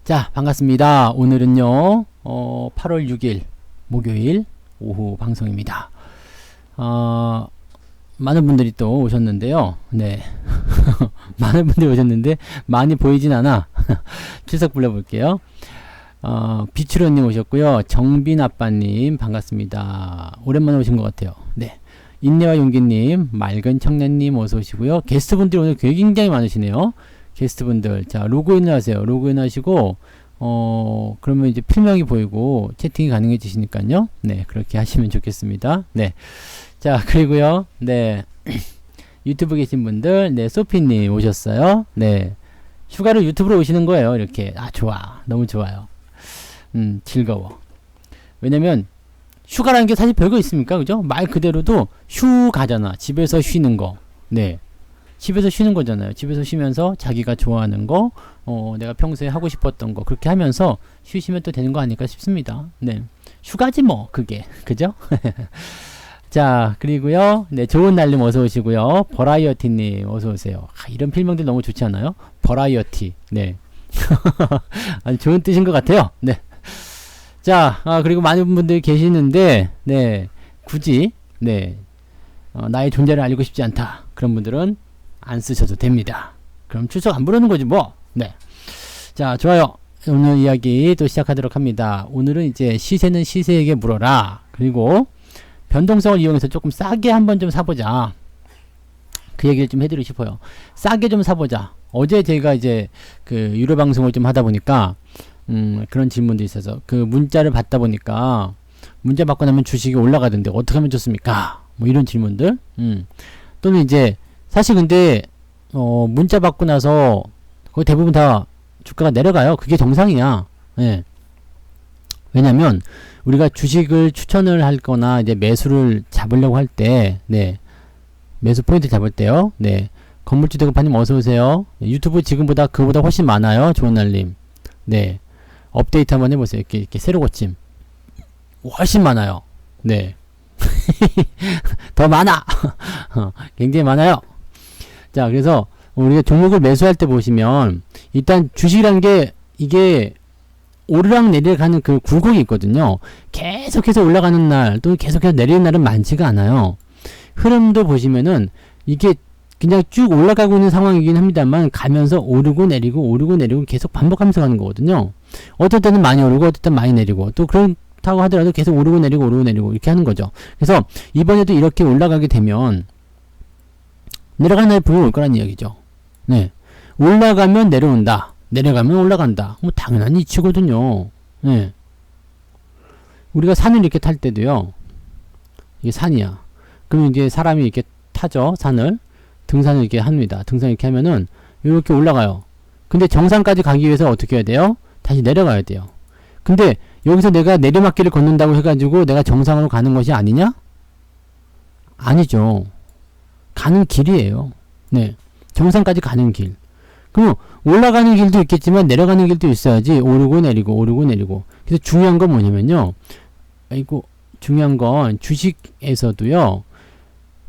자, 반갑습니다. 오늘은요, 8월 6일, 목요일 오후 방송입니다. 많은 분들이 또 오셨는데요. 네. 많은 분들이 오셨는데, 많이 보이진 않아. 출석 불러볼게요. 비추로님 오셨고요. 정빈 아빠님, 반갑습니다. 오랜만에 오신 것 같아요. 네. 인내와 용기님, 맑은 청년님 어서 오시고요. 게스트분들이 오늘 굉장히 많으시네요. 게스트분들. 자, 로그인을 하세요. 로그인 하시고, 그러면 이제 필명이 보이고 채팅이 가능해지시니까요. 네, 그렇게 하시면 좋겠습니다. 네. 자, 그리고요. 네. 유튜브 계신 분들, 네, 소피님 오셨어요. 네. 휴가로 유튜브로 오시는 거예요. 이렇게. 아, 좋아. 너무 좋아요. 즐거워. 왜냐면, 휴가라는 게 사실 별거 있습니까? 그죠? 말 그대로도 휴가잖아. 집에서 쉬는 거. 네. 집에서 쉬는 거잖아요. 집에서 쉬면서 자기가 좋아하는 거, 내가 평소에 하고 싶었던 거, 그렇게 하면서 쉬시면 또 되는 거 아닐까 싶습니다. 네. 휴가지 뭐, 그게. 그죠? 자, 그리고요. 네, 좋은 날님 어서 오시고요. 버라이어티님 어서 오세요. 이런 필명들 너무 좋지 않아요? 버라이어티. 네. 아주 좋은 뜻인 것 같아요. 네. 자, 그리고 많은 분들이 계시는데, 네. 굳이, 네. 나의 존재를 알고 싶지 않다. 그런 분들은 안 쓰셔도 됩니다. 그럼 출석 안 부르는 거지 뭐. 네. 자, 좋아요. 오늘 이야기 또 시작하도록 합니다. 오늘은 이제 시세는 시세에게 물어라. 그리고 변동성을 이용해서 조금 싸게 한번 좀 사보자. 그 얘기를 좀 해드리고 싶어요. 싸게 좀 사보자. 어제 제가 이제 그 유료 방송을 좀 하다 보니까 그런 질문도 있어서 그 문자를 받다 보니까 문자 받고 나면 주식이 올라가던데 어떻게 하면 좋습니까? 뭐 이런 질문들. 또는 이제 사실 근데 문자 받고 나서 거의 대부분 다 주가가 내려가요. 그게 정상이야. 예. 왜냐면 우리가 주식을 추천을 할 거나 이제 매수를 잡으려고 할 때, 네. 매수 포인트 잡을 때요. 네. 건물주 대급파님 어서 오세요. 유튜브 지금보다 그보다 훨씬 많아요. 좋은 날님. 네. 업데이트 한번 해보세요. 이렇게 새로 고침. 훨씬 많아요. 네. 더 많아. 굉장히 많아요. 자, 그래서 우리가 종목을 매수할 때 보시면 일단 주식이라는 게 이게 오르락 내리락 하는 그 굴곡이 있거든요. 계속해서 올라가는 날 또는 계속해서 내리는 날은 많지가 않아요. 흐름도 보시면은 이게 그냥 쭉 올라가고 있는 상황이긴 합니다만 가면서 오르고 내리고 계속 반복하면서 가는 거거든요. 어떨 때는 많이 오르고 어떨 때는 많이 내리고 또 그렇다고 하더라도 계속 오르고 내리고 이렇게 하는 거죠. 그래서 이번에도 이렇게 올라가게 되면 내려가는 날이 분명히 올 거란 이야기죠. 네. 올라가면 내려온다. 내려가면 올라간다. 뭐 당연한 이치거든요. 네. 우리가 산을 이렇게 탈 때도요. 이게 산이야. 그럼 이제 사람이 이렇게 타죠. 산을. 등산을 이렇게 합니다. 등산 이렇게 하면은 이렇게 올라가요. 근데 정상까지 가기 위해서 어떻게 해야 돼요? 다시 내려가야 돼요. 근데 여기서 내가 내리막길을 걷는다고 해가지고 내가 정상으로 가는 것이 아니냐? 아니죠. 가는 길이에요. 네. 정상까지 가는 길. 그럼 올라가는 길도 있겠지만 내려가는 길도 있어야지. 오르고 내리고. 그래서 중요한 건 뭐냐면요. 중요한 건 주식에서도요.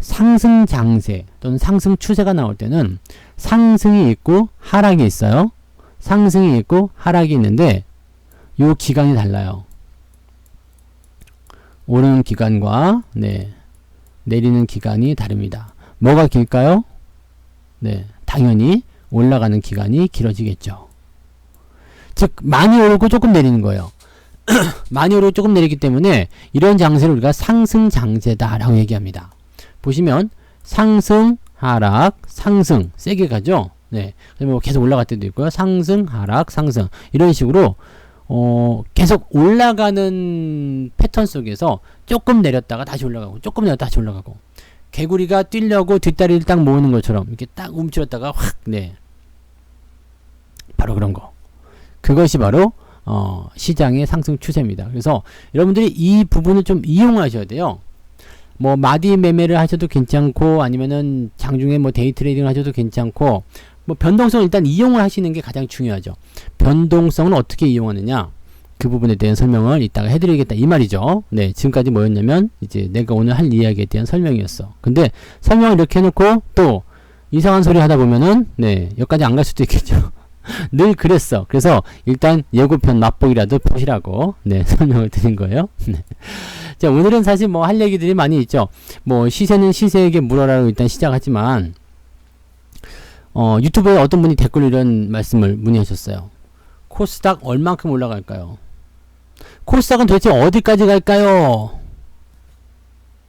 상승 장세 또는 상승 추세가 나올 때는 상승이 있고 하락이 있어요. 상승이 있고 하락이 있는데 요 기간이 달라요. 오르는 기간과 네, 내리는 기간이 다릅니다. 뭐가 길까요? 네, 당연히 올라가는 기간이 길어지겠죠. 즉 많이 오르고 조금 내리는 거예요. 많이 오르고 조금 내리기 때문에 이런 장세를 우리가 상승 장세다라고 얘기합니다. 보시면 상승, 하락, 상승 세게 가죠. 네, 뭐 계속 올라갈 때도 있고요. 상승, 하락, 상승 이런 식으로 계속 올라가는 패턴 속에서 조금 내렸다가 다시 올라가고 조금 내렸다가 다시 올라가고 개구리가 뛰려고 뒷다리를 딱 모으는 것처럼 이렇게 딱 움츠렸다가 확, 네. 바로 그런 거. 그것이 바로, 시장의 상승 추세입니다. 그래서 여러분들이 이 부분을 좀 이용하셔야 돼요. 뭐, 마디 매매를 하셔도 괜찮고, 아니면은 장중에 뭐 데이 트레이딩을 하셔도 괜찮고, 뭐, 변동성을 일단 이용을 하시는 게 가장 중요하죠. 변동성은 어떻게 이용하느냐? 그 부분에 대한 설명을 이따가 해드리겠다 이 말이죠. 네, 지금까지 뭐였냐면 이제 내가 오늘 할 이야기에 대한 설명이었어. 근데 설명을 이렇게 해놓고 또 이상한 소리 하다 보면은 네, 여기까지 안 갈 수도 있겠죠. 늘 그랬어. 그래서 일단 예고편 맛보기라도 보시라고 네, 설명을 드린 거예요. 네. 자, 오늘은 사실 뭐 할 얘기들이 많이 있죠. 뭐 시세는 시세에게 물어라로 일단 시작하지만 유튜브에 어떤 분이 댓글로 이런 말씀을 문의하셨어요. 코스닥 얼만큼 올라갈까요? 코스닥은 도대체 어디까지 갈까요?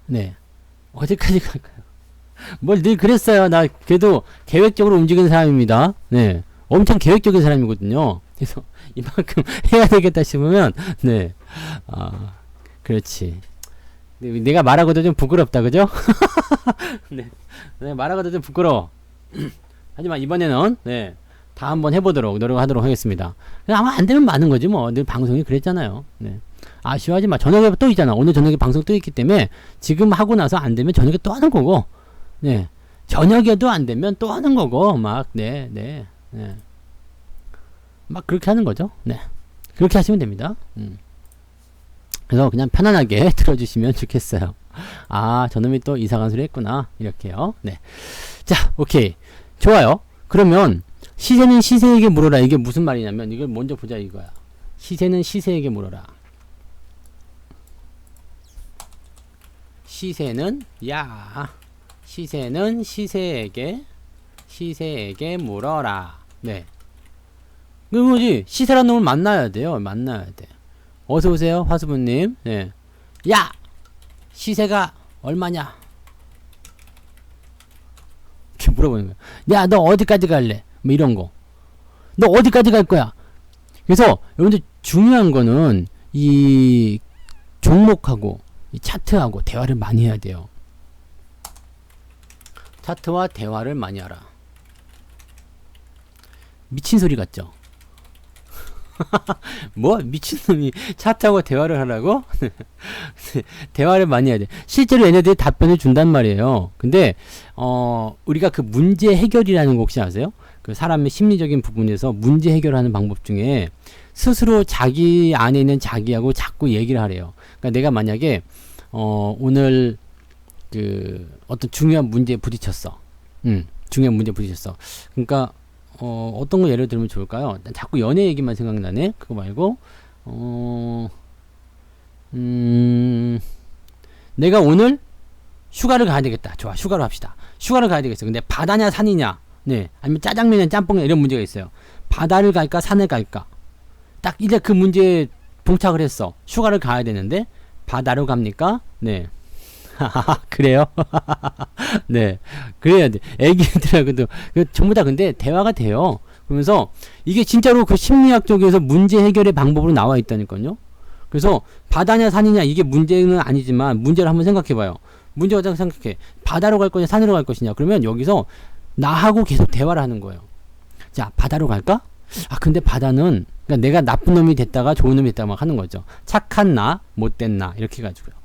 네. 어디까지 갈까요? 뭘 늘 그랬어요. 나 그래도 계획적으로 움직이는 사람입니다. 네. 엄청 계획적인 사람이거든요. 그래서 이만큼 해야 되겠다 싶으면, 네. 그렇지. 내가 말하고도 좀 부끄럽다, 그죠? 네. 내가 말하고도 좀 부끄러워. 하지만 이번에는, 네. 다 한번 해보도록 노력하도록 하겠습니다. 아마 안 되면 많은 거지, 뭐. 늘 방송이 그랬잖아요. 네. 아쉬워하지 마. 저녁에 또 있잖아. 오늘 저녁에 방송 또 있기 때문에 지금 하고 나서 안 되면 저녁에 또 하는 거고, 네. 저녁에도 안 되면 또 하는 거고, 막, 네. 막 그렇게 하는 거죠. 네. 그렇게 하시면 됩니다. 그래서 그냥 편안하게 들어주시면 좋겠어요. 아, 저놈이 또 이상한 소리 했구나. 이렇게요. 네. 자, 오케이. 좋아요. 그러면, 시세는 시세에게 물어라. 이게 무슨 말이냐면, 이걸 먼저 보자 이거야. 시세는 시세에게 물어라. 시세는 시세에게 물어라. 네. 그 뭐지? 시세라는 놈을 만나야 돼요. 만나야 돼. 어서 오세요, 화수부님. 네. 야! 시세가 얼마냐? 이렇게 물어보는 거야. 야, 너 어디까지 갈래? 뭐 이런 거. 너 어디까지 갈 거야? 그래서 여러분들 중요한 거는 이 종목하고 이 차트하고 대화를 많이 해야 돼요. 차트와 대화를 많이 하라. 미친 소리 같죠? 뭐? 미친놈이 차트하고 대화를 하라고? 대화를 많이 해야 돼. 실제로 얘네들이 답변을 준단 말이에요. 근데 우리가 그 문제 해결이라는 거 혹시 아세요? 그 사람의 심리적인 부분에서 문제 해결하는 방법 중에 스스로 자기 안에 있는 자기하고 자꾸 얘기를 하래요. 그러니까 내가 만약에 오늘 그 어떤 중요한 문제에 부딪혔어. 중요한 문제에 부딪혔어. 그러니까 어떤 거 예를 들면 좋을까요? 자꾸 연애 얘기만 생각나네. 그거 말고 내가 오늘 휴가를 가야 되겠다. 좋아, 휴가로 합시다. 휴가를 가야 되겠어. 근데 바다냐 산이냐, 네, 아니면 짜장면이냐 짬뽕이냐 이런 문제가 있어요. 바다를 갈까 산을 갈까? 딱 이제 그 문제에 봉착을 했어. 휴가를 가야 되는데 바다로 갑니까? 네. 그래요? 네. 그래야 돼. 애기들하고도 전부 다 근데 대화가 돼요. 그러면서 이게 진짜로 그 심리학 쪽에서 문제 해결의 방법으로 나와 있다니까요. 그래서 바다냐 산이냐 이게 문제는 아니지만 문제를 한번 생각해 봐요. 문제가 생각해. 바다로 갈 거냐 산으로 갈 것이냐. 그러면 여기서 나하고 계속 대화를 하는 거예요. 자, 바다로 갈까? 아, 근데 바다는 그러니까 내가 나쁜 놈이 됐다가 좋은 놈이 됐다가 막 하는 거죠. 착한 나, 못된 나 이렇게 해가지고요.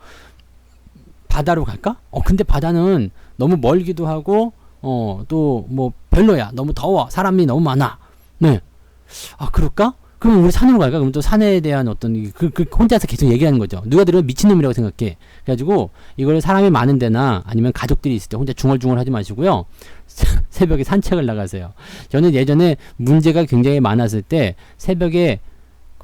바다로 갈까? 근데 바다는 너무 멀기도 하고 또 뭐 별로야. 너무 더워. 사람이 너무 많아. 네. 아, 그럴까? 그럼 우리 산으로 갈까? 그럼 또 산에 대한 어떤 혼자서 계속 얘기하는 거죠. 누가 들으면 미친놈이라고 생각해. 그래가지고 이걸 사람이 많은 데나 아니면 가족들이 있을 때 혼자 중얼중얼 하지 마시고요. 새벽에 산책을 나가세요. 저는 예전에 문제가 굉장히 많았을 때 새벽에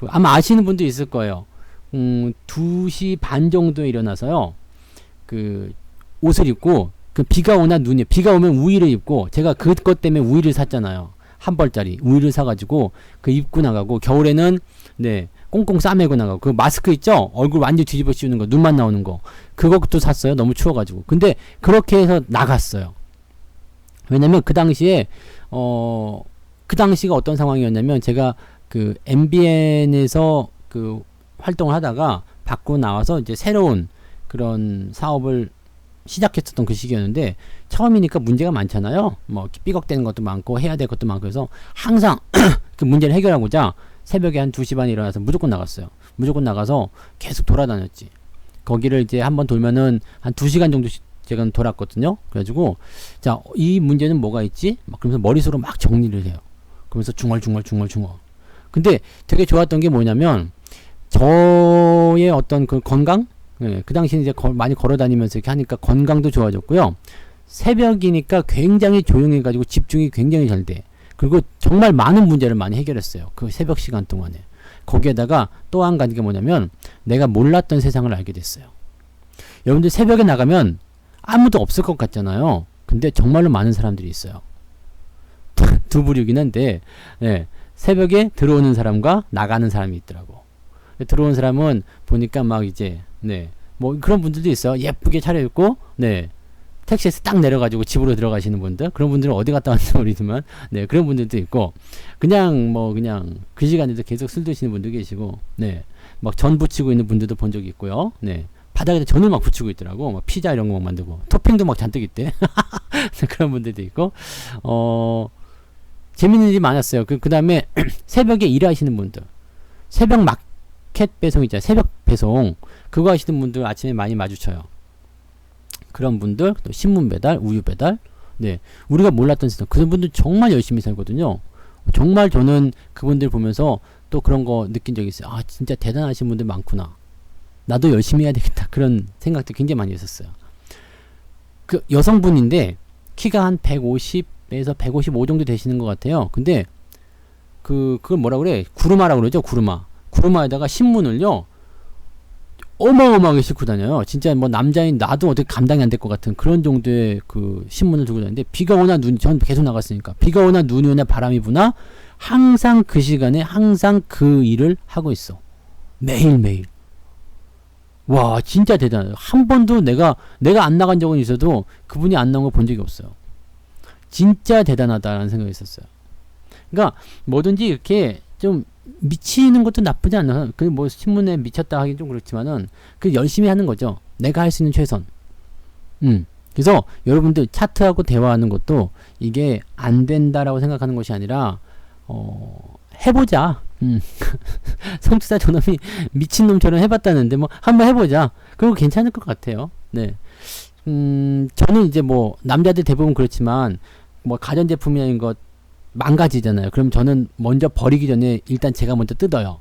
아마 아시는 분도 있을 거예요. 2시 반 정도에 일어나서요. 그 옷을 입고 그 비가 오나 눈이 비가 오면 우의를 입고 제가 그것 때문에 우의를 샀잖아요. 한 벌짜리 우의를 사가지고 그 입고 나가고 겨울에는 네 꽁꽁 싸매고 나가고 그 마스크 있죠? 얼굴 완전 뒤집어 씌우는 거 눈만 나오는 거 그것도 샀어요. 너무 추워가지고. 근데 그렇게 해서 나갔어요. 왜냐면 그 당시에 그 당시가 어떤 상황이었냐면 제가 그 MBN에서 그 활동을 하다가 밖으로 나와서 이제 새로운 그런 사업을 시작했었던 그 시기였는데 처음이니까 문제가 많잖아요. 뭐 삐걱대는 것도 많고 해야 될 것도 많고 그래서 항상 그 문제를 해결하고자 새벽에 한 2시 반에 일어나서 무조건 나갔어요. 무조건 나가서 계속 돌아다녔지. 거기를 이제 한번 돌면은 한 2시간 정도 제가 돌았거든요. 그래가지고 자, 이 문제는 뭐가 있지? 막 그러면서 머릿속으로 막 정리를 해요. 그러면서 중얼중얼. 근데 되게 좋았던 게 뭐냐면 저의 어떤 그 건강? 네, 그 당시에 이제 많이 걸어 다니면서 이렇게 하니까 건강도 좋아졌고요. 새벽이니까 굉장히 조용해가지고 집중이 굉장히 잘 돼. 그리고 정말 많은 문제를 많이 해결했어요. 그 새벽 시간 동안에. 거기에다가 또 한 가지가 뭐냐면 내가 몰랐던 세상을 알게 됐어요. 여러분들 새벽에 나가면 아무도 없을 것 같잖아요. 근데 정말로 많은 사람들이 있어요. 두 부류긴 한데, 네, 새벽에 들어오는 사람과 나가는 사람이 있더라고. 들어오는 사람은 보니까 막 이제, 네, 뭐 그런 분들도 있어요. 예쁘게 차려입고, 네, 택시에서 딱 내려가지고 집으로 들어가시는 분들, 그런 분들은 어디 갔다 왔는지 모르지만, 네, 그런 분들도 있고, 그냥 그냥 그 시간에도 계속 술 드시는 분도 계시고, 네, 막 전 부치고 있는 분들도 본 적이 있고요. 네, 바닥에다 전을 막 붙이고 있더라고. 막 피자 이런 거 막 만들고, 토핑도 막 잔뜩 있대. 그런 분들도 있고, 재밌는 일이 많았어요. 그 다음에 새벽에 일하시는 분들, 새벽 마켓 배송 있잖아요. 새벽 배송, 그거 하시는 분들 아침에 많이 마주쳐요. 그런 분들, 또 신문 배달, 우유 배달, 네, 우리가 몰랐던 세상, 그런 분들 정말 열심히 살거든요. 정말 저는 그분들 보면서 또 그런 거 느낀 적이 있어요. 아, 진짜 대단하신 분들 많구나. 나도 열심히 해야 되겠다. 그런 생각도 굉장히 많이 했었어요. 그 여성분인데 키가 한 150에서 155 정도 되시는 것 같아요. 근데 그걸 뭐라 그래? 구루마라고 그러죠. 구루마에다가 신문을요, 어마어마하게 싣고 다녀요. 진짜 뭐 남자인 나도 어떻게 감당이 안 될 것 같은 그런 정도의 그 신문을 들고 다니는데, 비가 오나 전 계속 나갔으니까 비가 오나 눈이 오나 바람이 부나 항상 그 시간에 항상 그 일을 하고 있어. 매일매일. 와, 진짜 대단해요. 한 번도 내가 안 나간 적은 있어도 그분이 안 나온 거 본 적이 없어요. 진짜 대단하다라는 생각이 있었어요. 그러니까 뭐든지 이렇게 좀 미치는 것도 나쁘지 않아. 그 뭐 신문에 미쳤다 하긴 좀 그렇지만은 그 열심히 하는 거죠. 내가 할 수 있는 최선. 그래서 여러분들 차트하고 대화하는 것도 이게 안 된다라고 생각하는 것이 아니라 해보자. 성투사 저놈이 미친놈처럼 해봤다는데 뭐 한번 해보자. 그리고 괜찮을 것 같아요. 네. 저는 이제 뭐 남자들 대부분 그렇지만 뭐 가전제품이나 이런 것 망가지잖아요. 그럼 저는 먼저 버리기 전에 일단 제가 먼저 뜯어요.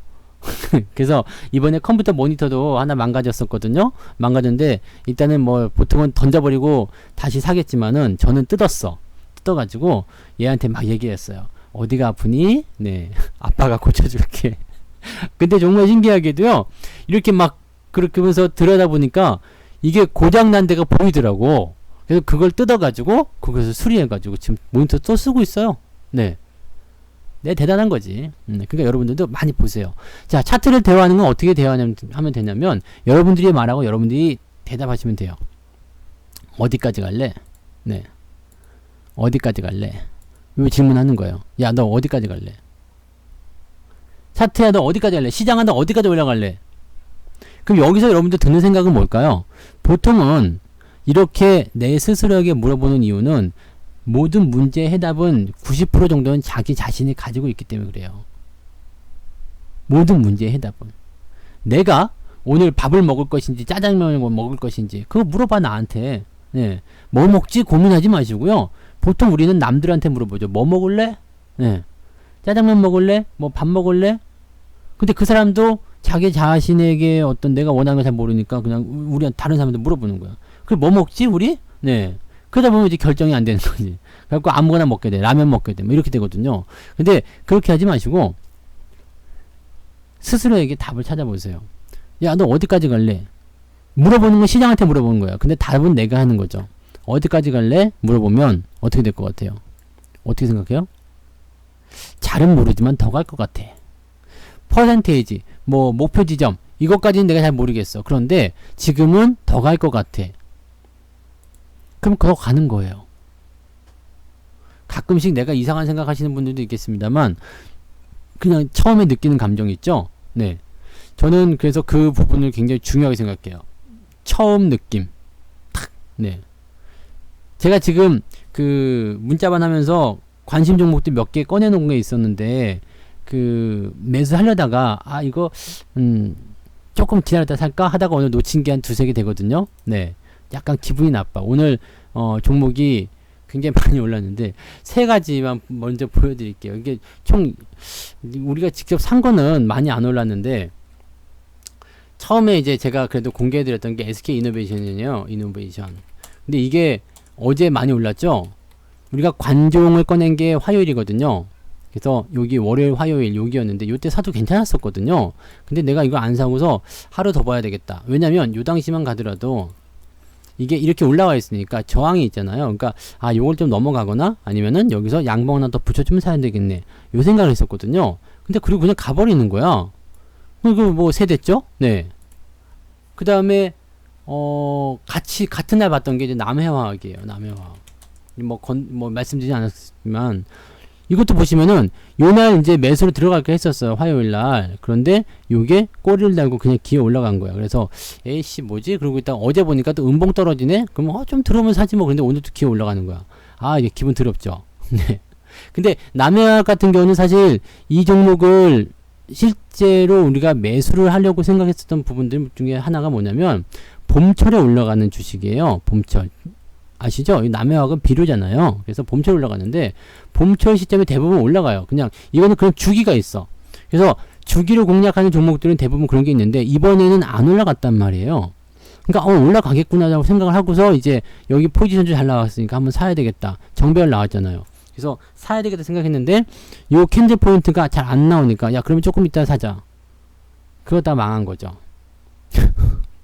그래서 이번에 컴퓨터 모니터도 하나 망가졌었거든요. 망가졌는데 일단은 뭐 보통은 던져버리고 다시 사겠지만은 저는 뜯어가지고 얘한테 막 얘기했어요. 어디가 아프니? 네, 아빠가 고쳐줄게. 근데 정말 신기하게도요, 이렇게 막 그렇게 하면서 들여다보니까 이게 고장난 데가 보이더라고. 그래서 그걸 뜯어가지고 거기서 수리해가지고 지금 모니터 또 쓰고 있어요. 네, 네, 대단한 거지. 그러니까 여러분들도 많이 보세요. 자, 차트를 대화하는 건 어떻게 대화하면 되냐면 여러분들이 말하고 여러분들이 대답하시면 돼요. 어디까지 갈래? 네, 어디까지 갈래? 이 질문하는 거예요. 야, 너 어디까지 갈래? 차트야, 너 어디까지 갈래? 시장아, 너 어디까지 올라갈래? 그럼 여기서 여러분들 드는 생각은 뭘까요? 보통은 이렇게 내 스스로에게 물어보는 이유는 모든 문제의 해답은 90% 정도는 자기 자신이 가지고 있기 때문에 그래요. 모든 문제의 해답은. 내가 오늘 밥을 먹을 것인지 짜장면을 먹을 것인지 그거 물어봐 나한테. 네. 뭐 먹지 고민하지 마시고요. 보통 우리는 남들한테 물어보죠. 뭐 먹을래? 네. 짜장면 먹을래? 뭐 밥 먹을래? 근데 그 사람도 자기 자신에게 어떤 내가 원하는 걸 잘 모르니까 그냥 우리 다른 사람한테 물어보는 거야. 그럼 뭐 먹지 우리? 네. 그러다 보면 이제 결정이 안 되는 거지. 그래갖고 아무거나 먹게 돼. 라면 먹게 돼. 뭐 이렇게 되거든요. 근데 그렇게 하지 마시고 스스로에게 답을 찾아보세요. 야, 너 어디까지 갈래? 물어보는 건 시장한테 물어보는 거야. 근데 답은 내가 하는 거죠. 어디까지 갈래? 물어보면 어떻게 될 것 같아요? 어떻게 생각해요? 잘은 모르지만 더 갈 것 같아. 퍼센테이지, 뭐 목표 지점 이것까지는 내가 잘 모르겠어. 그런데 지금은 더 갈 것 같아. 그럼 더 가는 거예요. 가끔씩 내가 이상한 생각하시는 분들도 있겠습니다만 그냥 처음에 느끼는 감정이 있죠. 네, 저는 그래서 그 부분을 굉장히 중요하게 생각해요. 처음 느낌. 탁. 네. 제가 지금 그 문자반 하면서 관심 종목도 몇 개 꺼내놓은 게 있었는데 그 매수하려다가 이거 조금 기다렸다 살까 하다가 오늘 놓친 게 한 두세 개 되거든요. 네, 약간 기분이 나빠. 오늘 종목이 굉장히 많이 올랐는데 세 가지만 먼저 보여드릴게요. 이게 총 우리가 직접 산 거는 많이 안 올랐는데 처음에 이제 제가 그래도 공개해드렸던 게 SK 이노베이션이에요. 이노베이션. 근데 이게 어제 많이 올랐죠. 우리가 관종을 꺼낸 게 화요일이거든요. 그래서 여기 월요일 화요일 여기였는데 요때 사도 괜찮았었거든요. 근데 내가 이거 안 사고서 하루 더 봐야 되겠다. 왜냐면 요 당시만 가더라도 이게 이렇게 올라와 있으니까 저항이 있잖아요. 그러니까 아 요걸 좀 넘어가거나 아니면은 여기서 양봉 하나 더 붙여주면 사야 되겠네, 요 생각을 했었거든요. 근데 그리고 그냥 가버리는 거야. 그리고 뭐 세 됐죠? 네. 그 다음에 같은 날 봤던 게 이제 남해화학이에요. 남해화학. 뭐 말씀드리지 않았지만 이것도 보시면은 요날 이제 매수로 들어갈까 했었어요, 화요일 날. 그런데 요게 꼬리를 달고 그냥 기어 올라간 거야. 그래서 에이씨 뭐지? 그러고 있다가 어제 보니까 또 음봉 떨어지네? 그럼 좀 들어오면 사지 뭐. 근데 오늘도 기어 올라가는 거야. 아, 이게 기분 더럽죠. 네. 근데 남해화학 같은 경우는 사실 이 종목을 실제로 우리가 매수를 하려고 생각했었던 부분들 중에 하나가 뭐냐면 봄철에 올라가는 주식이에요. 봄철. 아시죠? 이 남해화학은 비료잖아요. 그래서 봄철 올라가는데 봄철 시점에 대부분 올라가요. 그냥 이거는 그런 주기가 있어. 그래서 주기를 공략하는 종목들은 대부분 그런 게 있는데 이번에는 안 올라갔단 말이에요. 그러니까 올라가겠구나라고 생각을 하고서 이제 여기 포지션도 잘 나왔으니까 한번 사야 되겠다. 정배열 나왔잖아요. 그래서 사야 되겠다 생각했는데 요 캔들 포인트가 잘 안 나오니까 야 그러면 조금 이따 사자. 그러다 망한 거죠.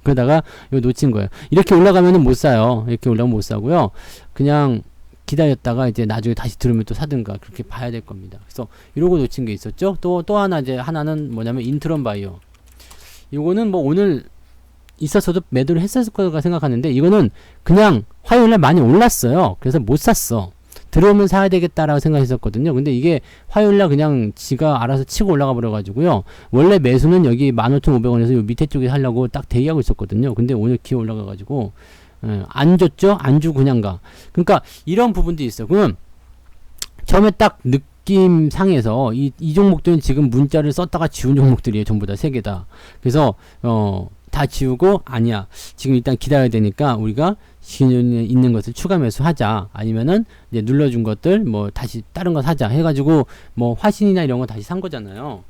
그러다가 이거 놓친 거예요. 이렇게 올라가면은 못 사요. 이렇게 올라가면 못 사고요. 그냥 기다렸다가 이제 나중에 다시 들으면 또 사든가 그렇게 봐야 될 겁니다. 그래서 이러고 놓친 게 있었죠. 또 하나 이제 하나는 뭐냐면 인트론 바이오. 이거는 뭐 오늘 있었어도 매도를 했었을 거라 생각하는데 이거는 그냥 화요일날 많이 올랐어요. 그래서 못 샀어. 들어오면 사야 되겠다라고 생각했었거든요. 근데 이게 화요일날 그냥 지가 알아서 치고 올라가 버려가지고요. 원래 매수는 여기 15,500원에서 요 밑에 쪽에 하려고 딱 대기하고 있었거든요. 근데 오늘 기어 올라가가지고 안 줬죠? 안 주고 그냥 가. 그러니까 이런 부분도 있어. 그럼 처음에 딱 느낌 상에서 이 종목들은 지금 문자를 썼다가 지운 종목들이에요. 전부 다 3개 다. 그래서 다 지우고 아니야. 지금 일단 기다려야 되니까 우리가 있는 것을 추가 매수하자. 아니면은 이제 눌러준 것들 뭐 다시 다른 거 사자 해가지고 뭐 화신이나 이런 거 다시 산 거잖아요.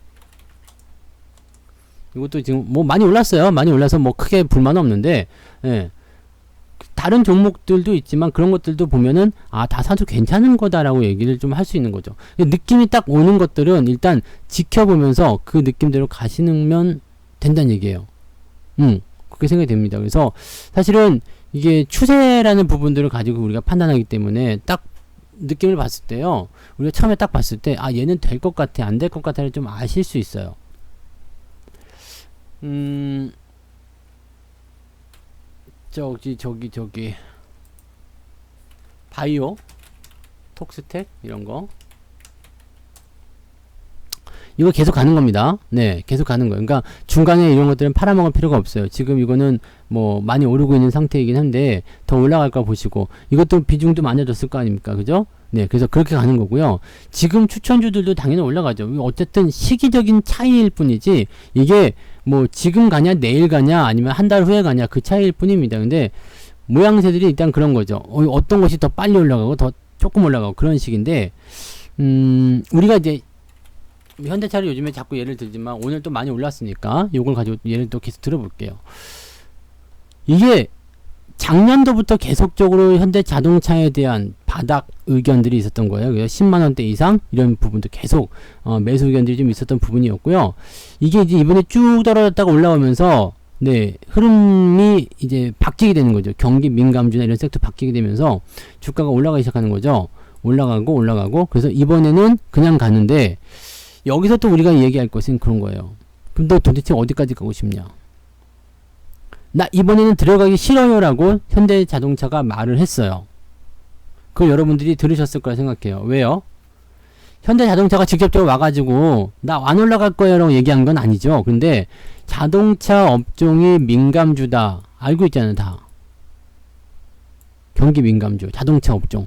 이것도 지금 뭐 많이 올랐어요. 많이 올라서 뭐 크게 불만 없는데 예. 다른 종목들도 있지만 그런 것들도 보면은 다 사도 괜찮은 거다라고 얘기를 좀 할 수 있는 거죠. 느낌이 딱 오는 것들은 일단 지켜보면서 그 느낌대로 가시면 된다는 얘기예요. 그렇게 생각이 됩니다. 그래서 사실은 이게 추세라는 부분들을 가지고 우리가 판단하기 때문에 딱 느낌을 봤을 때요. 우리가 처음에 딱 봤을 때 얘는 될 것 같아 안 될 것 같아를 좀 아실 수 있어요. 저기 바이오 톡스텍 이런거 이거 계속 가는 겁니다. 네, 계속 가는 거예요. 그러니까 중간에 이런 것들은 팔아먹을 필요가 없어요. 지금 이거는 뭐 많이 오르고 있는 상태이긴 한데 더 올라갈까 보시고 이것도 비중도 많아졌을 거 아닙니까? 그죠? 네, 그래서 그렇게 가는 거고요. 지금 추천주들도 당연히 올라가죠. 어쨌든 시기적인 차이일 뿐이지 이게 뭐 지금 가냐 내일 가냐 아니면 한 달 후에 가냐 그 차이일 뿐입니다. 근데 모양새들이 일단 그런 거죠. 어떤 것이 더 빨리 올라가고 더 조금 올라가고 그런 식인데 우리가 이제 현대차를 요즘에 자꾸 예를 들지만 오늘 또 많이 올랐으니까 요걸 가지고 예를 또 계속 들어볼게요. 이게 작년도부터 계속적으로 현대자동차에 대한 바닥 의견들이 있었던 거예요. 그래서 10만원대 이상 이런 부분도 계속 매수 의견들이 좀 있었던 부분이었고요. 이게 이제 이번에 쭉 떨어졌다가 올라오면서 네, 흐름이 이제 바뀌게 되는 거죠. 경기 민감주나 이런 섹터 바뀌게 되면서 주가가 올라가기 시작하는 거죠. 올라가고 그래서 이번에는 그냥 가는데 여기서 또 우리가 얘기할 것은 그런 거예요. 그럼 너 도대체 어디까지 가고 싶냐? 나 이번에는 들어가기 싫어요 라고 현대자동차가 말을 했어요. 그걸 여러분들이 들으셨을 거라 생각해요. 왜요? 현대자동차가 직접적으로 와가지고 나 안 올라갈 거예요 라고 얘기한 건 아니죠. 근데 자동차 업종이 민감주다 알고 있잖아요. 다 경기 민감주 자동차 업종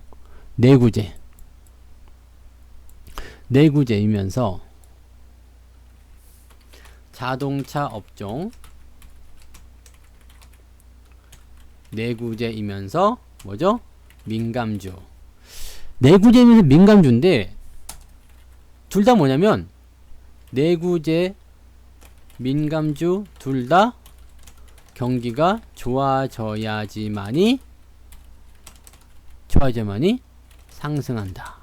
내구재이면서 자동차 업종 내구재이면서 뭐죠? 민감주. 내구재이면서 민감주인데 둘 다 뭐냐면 내구재 민감주 둘 다 경기가 좋아져야지만이 상승한다.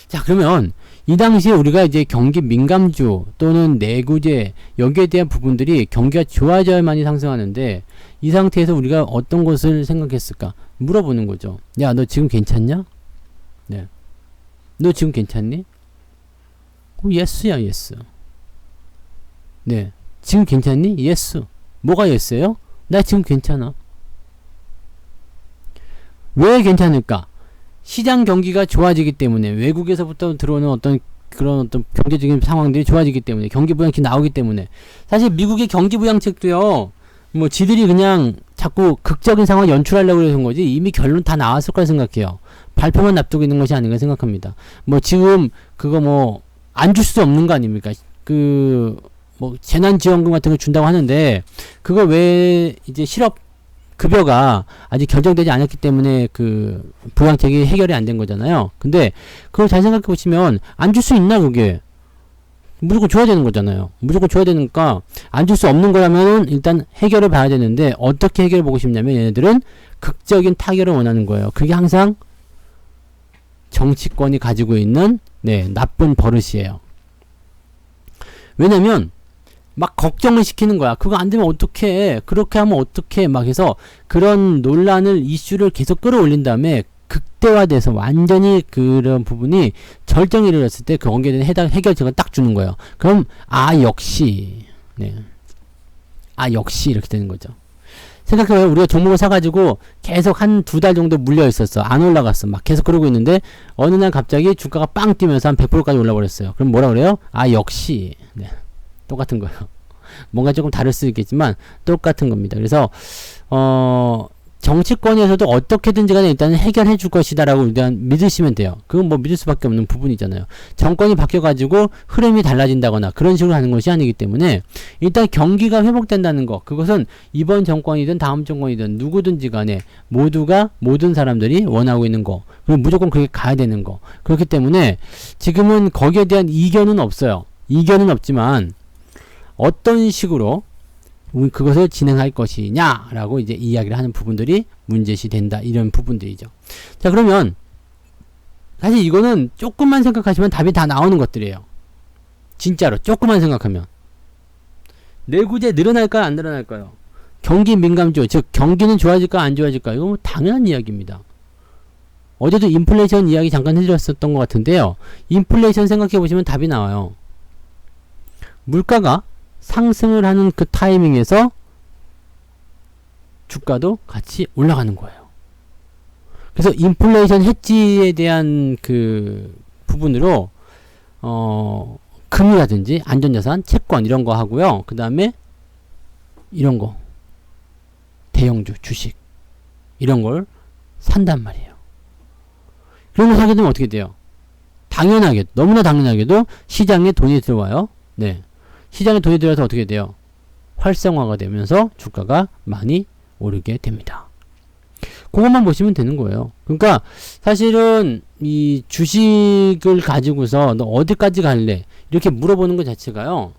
자, 그러면 이 당시에 우리가 이제 경기 민감주 또는 내구재 여기에 대한 부분들이 경기가 좋아져야만이 상승하는데 이 상태에서 우리가 어떤 것을 생각했을까? 물어보는 거죠. 야, 너 지금 괜찮냐? 네. 너 지금 괜찮니? 예스야, 예스. 네. 지금 괜찮니? 예스. 뭐가 예스예요? 나 지금 괜찮아. 왜 괜찮을까? 시장 경기가 좋아지기 때문에 외국에서부터 들어오는 어떤 그런 어떤 경제적인 상황들이 좋아지기 때문에 경기 부양책이 나오기 때문에 사실 미국의 경기 부양책도요 뭐 지들이 그냥 자꾸 극적인 상황 연출하려고 그러는 거지 이미 결론 다 나왔을 거라 생각해요. 발표만 납두고 있는 것이 아닌가 생각합니다. 뭐 지금 그거 뭐 안 줄 수 없는 거 아닙니까? 그 뭐 재난지원금 같은 거 준다고 하는데 그거 왜 이제 실업 급여가 아직 결정되지 않았기 때문에 그 부양책이 해결이 안 된 거잖아요. 근데 그걸 잘 생각해 보시면 안 줄 수 있나 그게? 무조건 줘야 되는 거잖아요. 무조건 줘야 되니까 안 줄 수 없는 거라면 일단 해결을 봐야 되는데 어떻게 해결을 보고 싶냐면 얘네들은 극적인 타결을 원하는 거예요. 그게 항상 정치권이 가지고 있는 나쁜 버릇이에요. 왜냐면 막 걱정을 시키는 거야. 그거 안 되면 어떡해. 그렇게 하면 어떡해. 막 해서 그런 논란을 이슈를 계속 끌어올린 다음에 극대화돼서 완전히 그런 부분이 절정에 이르렀을 때 거기에 대한 해결책을 딱 주는 거예요. 그럼 역시 역시 이렇게 되는 거죠. 생각해봐요. 우리가 종목을 사가지고 계속 한 2달 정도 물려 있었어. 안 올라갔어. 막 계속 그러고 있는데 어느 날 갑자기 주가가 빵 뛰면서 한 100%까지 올라버렸어요. 그럼 뭐라 그래요? 역시 똑같은 거예요. 뭔가 조금 다를 수 있겠지만 똑같은 겁니다. 그래서 정치권에서도 어떻게든지 간에 일단 해결해 줄 것이다 라고 일단 믿으시면 돼요. 그건 뭐 믿을 수밖에 없는 부분이잖아요. 정권이 바뀌어가지고 흐름이 달라진다거나 그런 식으로 하는 것이 아니기 때문에 일단 경기가 회복된다는 거, 그것은 이번 정권이든 다음 정권이든 누구든지 간에 모두가 모든 사람들이 원하고 있는 거, 그리고 무조건 그렇게 가야 되는 거. 그렇기 때문에 지금은 거기에 대한 이견은 없어요. 이견은 없지만 어떤 식으로 그것을 진행할 것이냐 라고 이제 이야기를 하는 부분들이 문제시 된다, 이런 부분들이죠. 자, 그러면 사실 이거는 조금만 생각하시면 답이 다 나오는 것들이에요. 진짜로 조금만 생각하면 내구재 늘어날까요 안 늘어날까요? 경기 민감주, 즉 경기는 좋아질까 안 좋아질까? 이거 뭐 당연한 이야기입니다. 어제도 인플레이션 이야기 잠깐 해드렸었던 것 같은데요. 인플레이션 생각해 보시면 답이 나와요. 물가가 상승을 하는 그 타이밍에서 주가도 같이 올라가는 거예요. 그래서 인플레이션 해지에 대한 그 부분으로 금이라든지 안전자산, 채권 이런 거 하고요. 그 다음에 이런 거 대형주, 주식 이런 걸 산단 말이에요. 그런 거 사게 되면 어떻게 돼요? 당연하게, 너무나 당연하게도 시장에 돈이 들어와요. 시장에 돈이 들어와서 어떻게 돼요? 활성화가 되면서 주가가 많이 오르게 됩니다. 그것만 보시면 되는 거예요. 그러니까 사실은 이 주식을 가지고서 너 어디까지 갈래? 이렇게 물어보는 것 자체가요.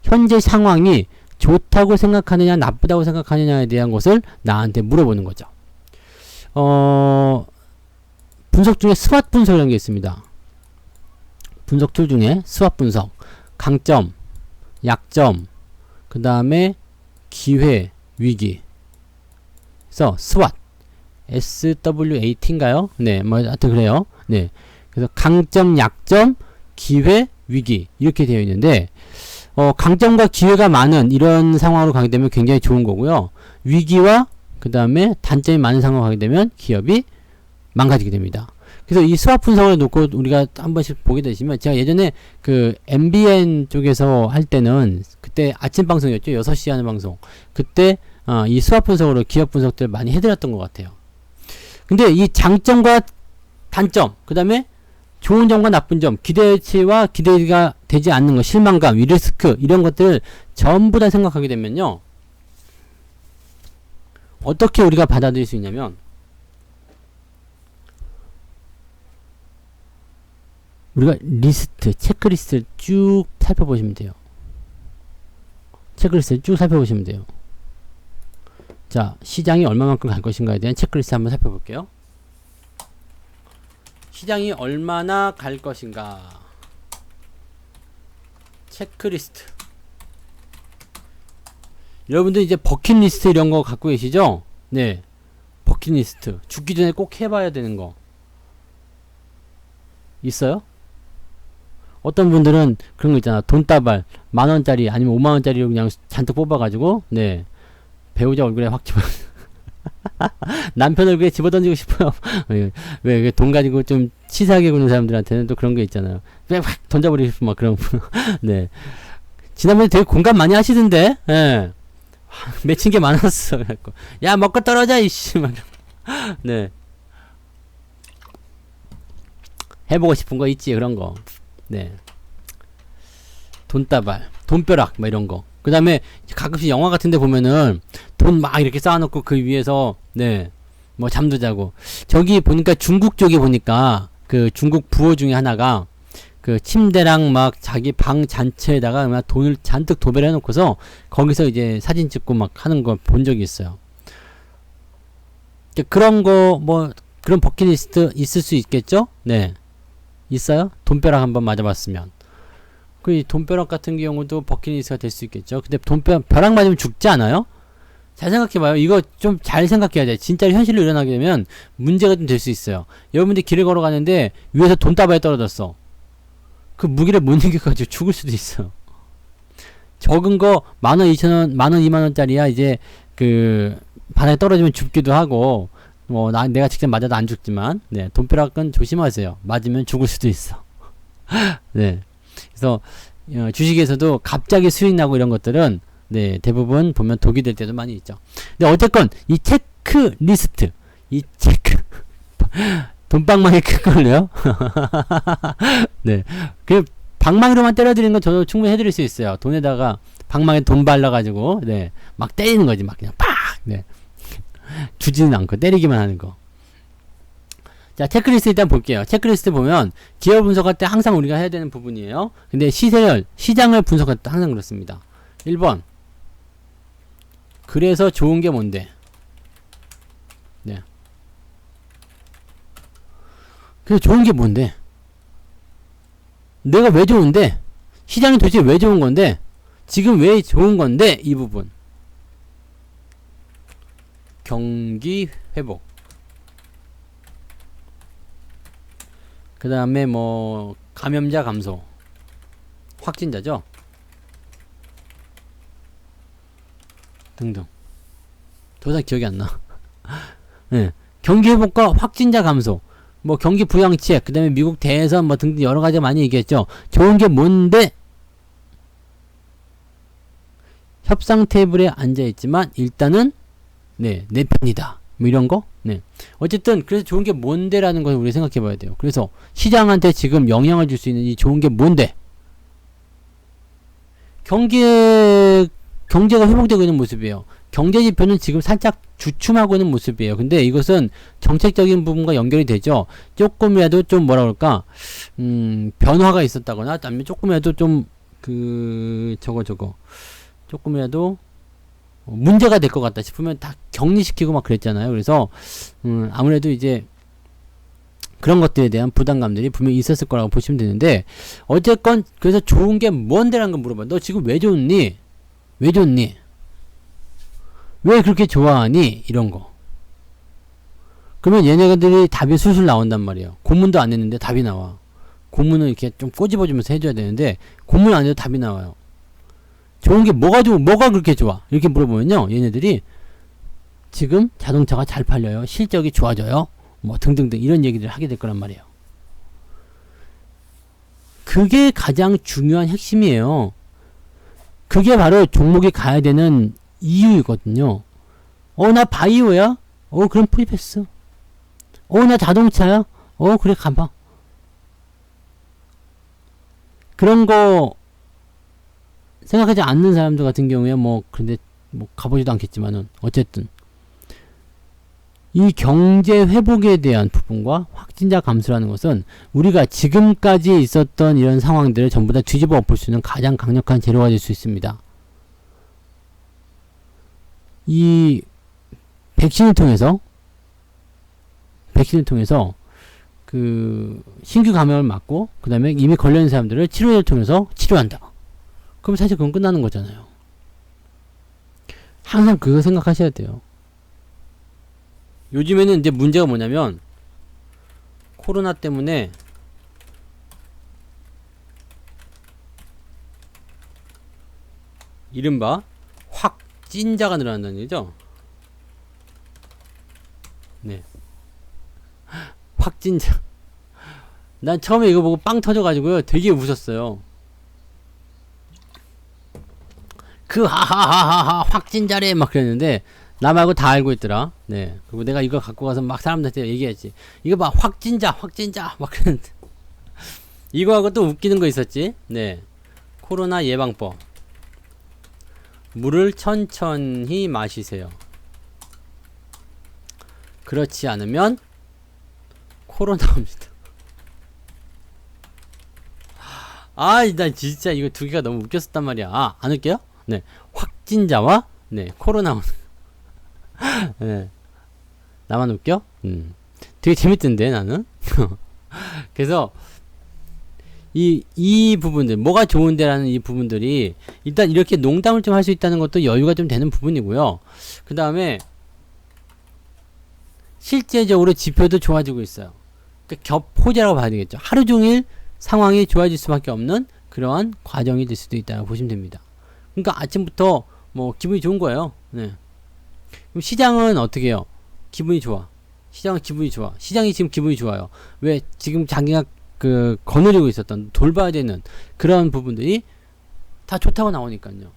현재 상황이 좋다고 생각하느냐 나쁘다고 생각하느냐에 대한 것을 나한테 물어보는 거죠. 분석 중에 스왓 분석이라는 게 있습니다. 분석 툴 중에 스왓 분석, 강점, 약점, 그 다음에 기회, 위기. 그래서 SWOT, SWAT인가요? 뭐 하여튼 그래요. 그래서 강점, 약점, 기회, 위기 이렇게 되어 있는데 강점과 기회가 많은 이런 상황으로 가게 되면 굉장히 좋은 거고요. 위기와 그 다음에 단점이 많은 상황으로 가게 되면 기업이 망가지게 됩니다. 그래서 이 스왑 분석을 놓고 우리가 한 번씩 보게 되시면, 제가 예전에 그 MBN 쪽에서 할 때는 그때 아침 방송이었죠. 6시 하는 방송. 그때 이 스왑 분석으로 기업 분석들을 많이 해드렸던 것 같아요. 근데 이 장점과 단점, 그 다음에 좋은 점과 나쁜 점, 기대치와 기대가 되지 않는 것, 실망감, 리스크 이런 것들을 전부 다 생각하게 되면요, 어떻게 우리가 받아들일 수 있냐면, 우리가 리스트, 체크리스트를 쭉 살펴보시면 돼요. 체크리스트를 쭉 살펴보시면 돼요. 자, 시장이 얼마만큼 갈 것인가에 대한 체크리스트 한번 살펴볼게요. 시장이 얼마나 갈 것인가. 체크리스트. 여러분들 이제 버킷리스트 이런 거 갖고 계시죠? 네. 버킷리스트. 죽기 전에 꼭 해봐야 되는 거. 있어요? 어떤 분들은 그런 거 있잖아. 돈다발. 10,000원짜리 아니면 50,000원짜리로 그냥 잔뜩 뽑아가지고, 네. 배우자 얼굴에 확 집어, 남편 얼굴에 집어 던지고 싶어요. 왜, 돈 가지고 좀 치사하게 구는 사람들한테는 또 그런 게 있잖아요. 왜 확 던져버리고 싶어, 막 그런 분. 네. 지난번에 되게 공감 많이 하시던데, 예. 맺힌 게 많았어. 그래갖고. 야, 먹고 떨어져, 이씨. 막. 네. 해보고 싶은 거 있지, 그런 거. 네. 돈다발, 돈벼락, 뭐 이런 거. 그 다음에 가끔씩 영화 같은 데 보면은 돈 막 이렇게 쌓아놓고 그 위에서, 네. 뭐 잠도 자고. 저기 보니까 중국 쪽에 보니까 그 중국 부호 중에 하나가 그 침대랑 막 자기 방 잔체에다가 막 돈을 잔뜩 도배를 해놓고서 거기서 이제 사진 찍고 막 하는 거 본 적이 있어요. 그런 거 뭐 그런 버킷리스트 있을 수 있겠죠? 네. 있어요? 돈벼락 한번 맞아봤으면. 그 돈벼락 같은 경우도 버킷리스트가 될 수 있겠죠. 근데 벼락 맞으면 죽지 않아요? 잘 생각해봐요. 이거 좀 잘 생각해야 돼. 진짜로 현실로 일어나게 되면 문제가 좀 될 수 있어요. 여러분들이 길을 걸어가는데 위에서 돈다발이 떨어졌어. 그 무기를 못 이겨가지고 죽을 수도 있어. 적은 거 10,000원, 2,000원, 10,000원, 20,000원짜리야 이제 그 바닥에 떨어지면 죽기도 하고 뭐 내가 직접 맞아도 안 죽지만 네, 돈벼락은 조심하세요. 맞으면 죽을 수도 있어. 네. 그래서 주식에서도 갑자기 수익 나고 이런 것들은 네, 대부분 보면 독이 될 때도 많이 있죠. 근데 어쨌건 이 체크리스트, 이 체크 돈방망이 큰 걸로요. 네. 그 방망이로만 때려드리는 건 저도 충분히 해드릴 수 있어요. 돈에다가 방망이 돈 발라가지고 네, 막 때리는 거지, 막 그냥 팍. 네. 주지는 않고 때리기만 하는 거. 자, 체크리스트 일단 볼게요. 체크리스트 보면 기업 분석할 때 항상 우리가 해야 되는 부분이에요. 근데 시장을 분석할 때 항상 그렇습니다. 1번. 그래서 좋은 게 뭔데? 네. 그래서 좋은 게 뭔데? 내가 왜 좋은데? 시장이 도대체 왜 좋은 건데? 지금 왜 좋은 건데? 이 부분. 경기 회복. 그 다음에 뭐 감염자 감소, 확진자죠, 등등. 더 이상 기억이 안 나. 네. 경기 회복과 확진자 감소, 뭐 경기 부양책, 그 다음에 미국 대선 뭐 등등 여러 가지 많이 얘기했죠. 좋은 게 뭔데? 협상 테이블에 앉아 있지만 일단은 네, 내 편이다. 뭐 이런 거? 네. 어쨌든 그래서 좋은 게 뭔데라는 걸 우리 생각해 봐야 돼요. 그래서 시장한테 지금 영향을 줄 수 있는 이 좋은 게 뭔데? 경제가 회복되고 있는 모습이에요. 경제 지표는 지금 살짝 주춤하고 있는 모습이에요. 근데 이것은 정책적인 부분과 연결이 되죠. 조금이라도 좀 뭐라 그럴까? 변화가 있었다거나 아니면 조금이라도 좀 조금이라도 문제가 될 것 같다 싶으면 다 격리시키고 막 그랬잖아요. 그래서 아무래도 이제 그런 것들에 대한 부담감들이 분명히 있었을 거라고 보시면 되는데, 어쨌건 그래서 좋은 게 뭔데라는 걸 물어봐. 너 지금 왜 좋니? 왜 좋니? 왜 그렇게 좋아하니? 이런 거. 그러면 얘네들이 답이 술술 나온단 말이에요. 고문도 안 했는데 답이 나와. 고문은 이렇게 좀 꼬집어주면서 해줘야 되는데 고문 안 해도 답이 나와요. 좋은 게 뭐가 좋고 뭐가 그렇게 좋아? 이렇게 물어보면요, 얘네들이 지금 자동차가 잘 팔려요, 실적이 좋아져요, 뭐 등등등 이런 얘기들을 하게 될 거란 말이에요. 그게 가장 중요한 핵심이에요. 그게 바로 종목이 가야 되는 이유이거든요. 나 바이오야? 그럼 프리패스. 나 자동차야? 그래, 가봐. 그런 거 생각하지 않는 사람들 같은 경우에 근데 가보지도 않겠지만은 어쨌든 이 경제 회복에 대한 부분과 확진자 감소라는 것은 우리가 지금까지 있었던 이런 상황들을 전부 다 뒤집어 엎을 수 있는 가장 강력한 재료가 될 수 있습니다. 이 백신을 통해서 신규 감염을 막고, 그 다음에 이미 걸려있는 사람들을 치료제를 통해서 치료한다. 그럼 사실 그건 끝나는 거잖아요. 항상 그거 생각하셔야 돼요. 요즘에는 이제 문제가 뭐냐면, 코로나 때문에 이른바 확진자가 늘어난다는 얘기죠. 네. 확진자. 난 처음에 이거 보고 빵 터져가지고요. 되게 웃었어요. 하하하하하 확진자래 막 그랬는데 나 말고 다 알고 있더라. 네. 그리고 내가 이거 갖고 가서 막 사람들한테 얘기했지. 이거 봐 확진자 막 그랬는데 이거하고 또 웃기는 거 있었지. 네. 코로나 예방법. 물을 천천히 마시세요. 그렇지 않으면 코로나 옵니다. 나 진짜 이거 두 개가 너무 웃겼었단 말이야. 안 웃겨요? 네. 확진자와 네, 코로나 오는 네. 나만 웃겨? 되게 재밌던데 나는. 그래서 이 부분들, 뭐가 좋은데라는 이 부분들이 일단 이렇게 농담을 좀 할 수 있다는 것도 여유가 좀 되는 부분이고요. 그 다음에 실제적으로 지표도 좋아지고 있어요. 그러니까 겹호재라고 봐야 되겠죠. 하루 종일 상황이 좋아질 수밖에 없는 그러한 과정이 될 수도 있다고 보시면 됩니다. 그러니까 아침부터 뭐 기분이 좋은 거예요. 네. 그럼 시장은 어떻게 해요? 기분이 좋아. 시장은 기분이 좋아. 시장이 지금 기분이 좋아요. 왜? 지금 자기가 거느리고 있었던 돌봐야 되는 그런 부분들이 다 좋다고 나오니까요.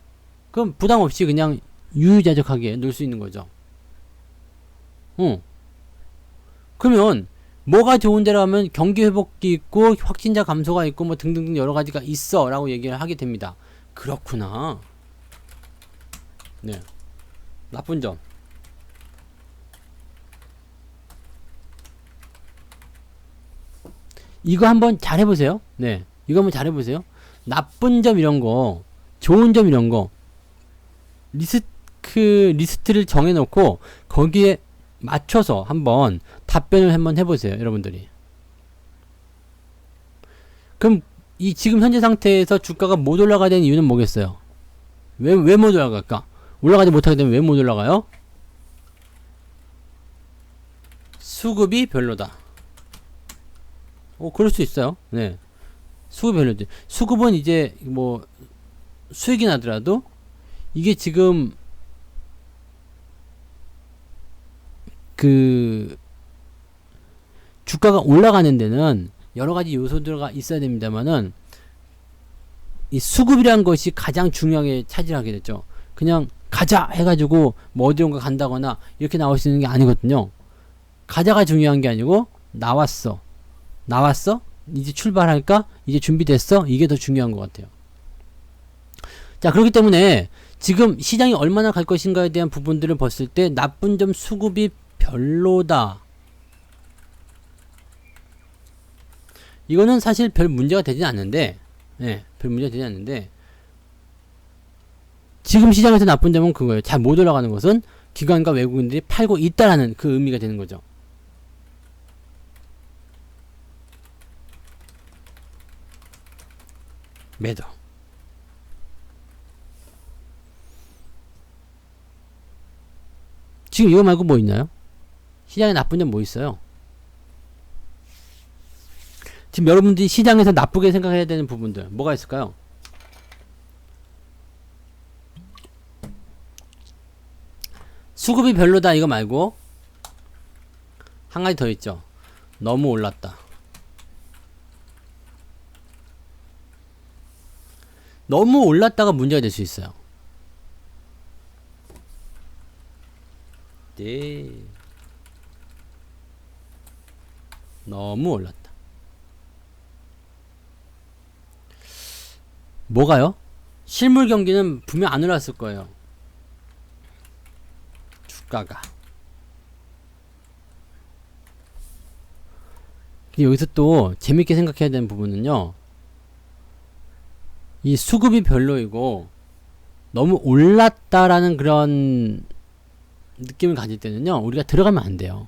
그럼 부담 없이 그냥 유유자적하게 놀 수 있는 거죠. 그러면 뭐가 좋은데라 하면 경기 회복이 있고 확진자 감소가 있고 뭐 등등등 여러 가지가 있어 라고 얘기를 하게 됩니다. 그렇구나. 네. 나쁜 점. 이거 한번 잘 해보세요. 네. 이거 한번 잘 해보세요. 나쁜 점 이런 거, 좋은 점 이런 거, 리스트를 정해놓고 거기에 맞춰서 한번 답변을 한번 해보세요. 여러분들이. 그럼 이 지금 현재 상태에서 주가가 못 올라가야 되는 이유는 뭐겠어요? 왜 못 올라갈까? 올라가지 못하게 되면 왜 못 올라가요? 수급이 별로다. 그럴 수 있어요. 네. 수급이 별로지. 수급은 이제 뭐 수익이 나더라도 이게 지금 주가가 올라가는 데는 여러 가지 요소들가 있어야 됩니다만은 이 수급이란 것이 가장 중요하게 차지하게 됐죠. 그냥 가자 해가지고 뭐 어디론가 간다거나 이렇게 나올 수 있는 게 아니거든요. 가자가 중요한 게 아니고 나왔어. 이제 출발할까? 이제 준비됐어? 이게 더 중요한 것 같아요. 자, 그렇기 때문에 지금 시장이 얼마나 갈 것인가에 대한 부분들을 봤을 때 나쁜 점 수급이 별로다. 이거는 사실 별 문제가 되진 않는데, 네, 별 문제가 되지 않는데, 지금 시장에서 나쁜 점은 그거예요. 잘 못 올라가는 것은 기관과 외국인들이 팔고 있다라는 그 의미가 되는 거죠. 매도. 지금 이거 말고 뭐 있나요? 시장에 나쁜 점 뭐 있어요? 지금 여러분들이 시장에서 나쁘게 생각해야 되는 부분들 뭐가 있을까요? 수급이 별로다 이거 말고 한 가지 더 있죠. 너무 올랐다. 너무 올랐다가 문제가 될 수 있어요. 네. 너무 올랐다. 뭐가요? 실물 경기는 분명 안 올랐을 거예요. 주가가. 여기서 또 재밌게 생각해야 되는 부분은요. 이 수급이 별로이고 너무 올랐다라는 그런 느낌을 가질 때는요. 우리가 들어가면 안 돼요.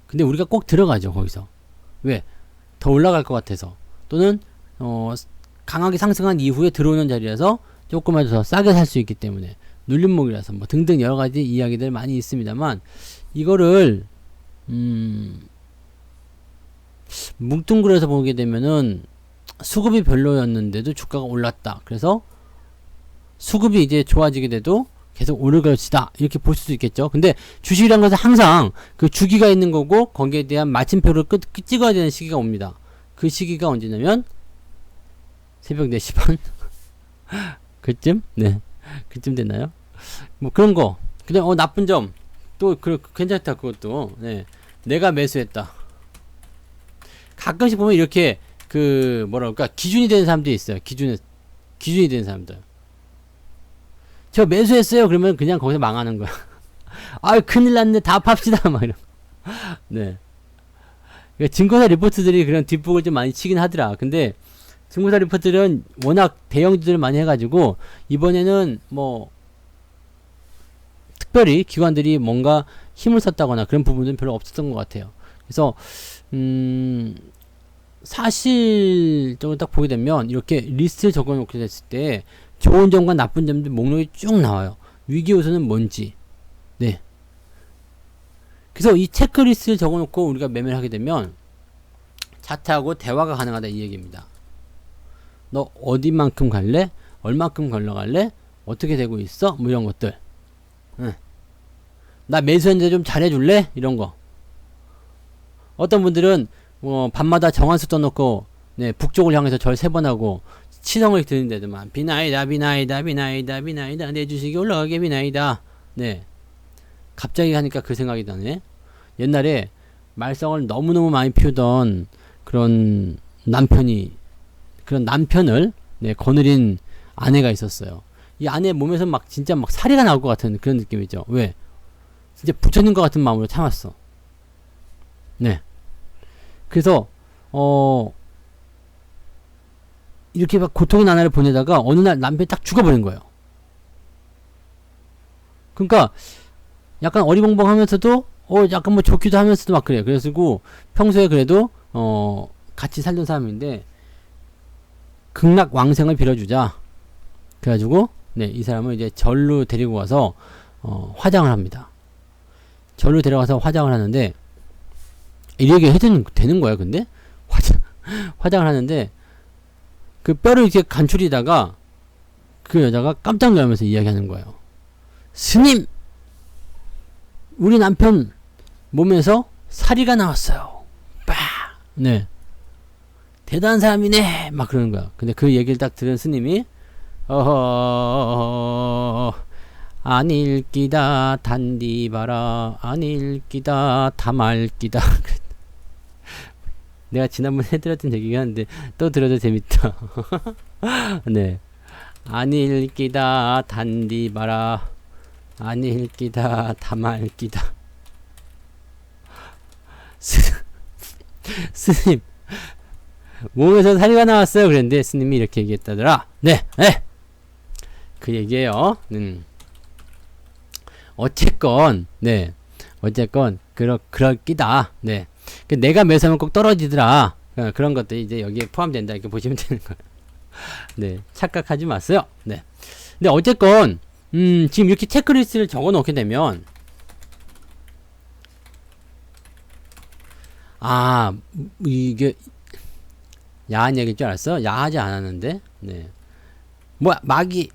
근데 우리가 꼭 들어가죠. 거기서. 왜? 더 올라갈 것 같아서. 또는 강하게 상승한 이후에 들어오는 자리라서 조금만 더 싸게 살 수 있기 때문에, 눌림목이라서 뭐 등등 여러 가지 이야기들 많이 있습니다만, 이거를 뭉뚱그려서 보게 되면은 수급이 별로였는데도 주가가 올랐다. 그래서 수급이 이제 좋아지게 돼도 계속 오를 것이다, 이렇게 볼 수도 있겠죠. 근데 주식이란 것은 항상 그 주기가 있는 거고, 거기에 대한 마침표를 찍어야 되는 시기가 옵니다. 그 시기가 언제냐면 새벽 4시 반 그쯤? 네, 그쯤 됐나요? 뭐 그런 거. 그냥 나쁜 점 또 괜찮다. 그것도 네, 내가 매수했다. 가끔씩 보면 이렇게 그 뭐랄까 기준이 되는 사람들이 있어요. 기준이 되는 사람들. 저 매수했어요. 그러면 그냥 거기서 망하는 거야. 아유, 큰일 났네. 다 팝시다. 막 이런. 네. 그러니까 증권사 리포트들이 그런 뒷북을 좀 많이 치긴 하더라. 근데 증권사 리포트들은 워낙 대형주들을 많이 해가지고, 이번에는 뭐 특별히 기관들이 뭔가 힘을 썼다거나 그런 부분은 별로 없었던 것 같아요. 그래서 사실적으로 딱 보게 되면 이렇게 리스트를 적어놓게 됐을 때 좋은 점과 나쁜 점들 목록이 쭉 나와요. 위기 요소는 뭔지. 네. 그래서 이 체크리스트를 적어놓고 우리가 매매를 하게 되면 차트하고 대화가 가능하다, 이 얘기입니다. 너 어디만큼 갈래? 얼만큼 걸러갈래? 어떻게 되고 있어? 뭐 이런 것들. 응. 나 매수했는데 좀 잘해줄래? 이런 거. 어떤 분들은 밤마다 정한수 떠놓고 네, 북쪽을 향해서 절 3번 하고 치성을 드는데도만 비나이다 비나이다 비나이다 비나이다 내 주식이 올라가게 비나이다. 네, 갑자기 하니까 그 생각이 나네. 옛날에 말썽을 너무너무 많이 피우던 그런 남편을 네, 거느린 아내가 있었어요. 이 아내 몸에서 막 진짜 막 사리가 나올 것 같은 그런 느낌이죠. 왜? 진짜 부처님 것 같은 마음으로 참았어. 네. 그래서 이렇게 막 고통의 나날을 보내다가 어느 날 남편이 딱 죽어버린 거예요. 그러니까 약간 어리벙벙하면서도 약간 뭐 좋기도 하면서도 막 그래요. 그래가지고 평소에 그래도 같이 살던 사람인데 극락왕생을 빌어주자. 그래가지고 네, 이 사람을 이제 절로 데리고 가서 화장을 합니다. 절로 데려가서 화장을 하는데, 이렇게 해도 되는 거야. 근데 화장을 하는데 그 뼈를 이렇게 간추리다가 그 여자가 깜짝 놀라면서 이야기하는 거예요. 스님, 우리 남편 몸에서 사리가 나왔어요. 빠. 네. 대단한 사람이네. 막 그러는 거야. 근데 그 얘기를 딱 들은 스님이 아닐기다 단디바라 아닐기다 다말기다. 내가 지난번에 해드렸던 얘기가 한데 또 들어도 재밌다. 네, 아닐기다 단디바라 아닐기다 다말기다. 스님 몸에서 사리가 나왔어요. 그랬는데 스님이 이렇게 얘기했다더라. 네, 네. 그 얘기예요. 어쨌건 네, 어쨌건 그럴 끼다. 네, 내가 매수하면 꼭 떨어지더라. 그런 것들이 이제 여기에 포함된다, 이렇게 보시면 되는 거예요. 네, 착각하지 마세요. 네, 근데 어쨌건 지금 이렇게 체크리스트를 적어 놓게 되면 이게 야한 얘기일 줄 알았어? 야하지 않았는데. 네, 뭐야 마귀.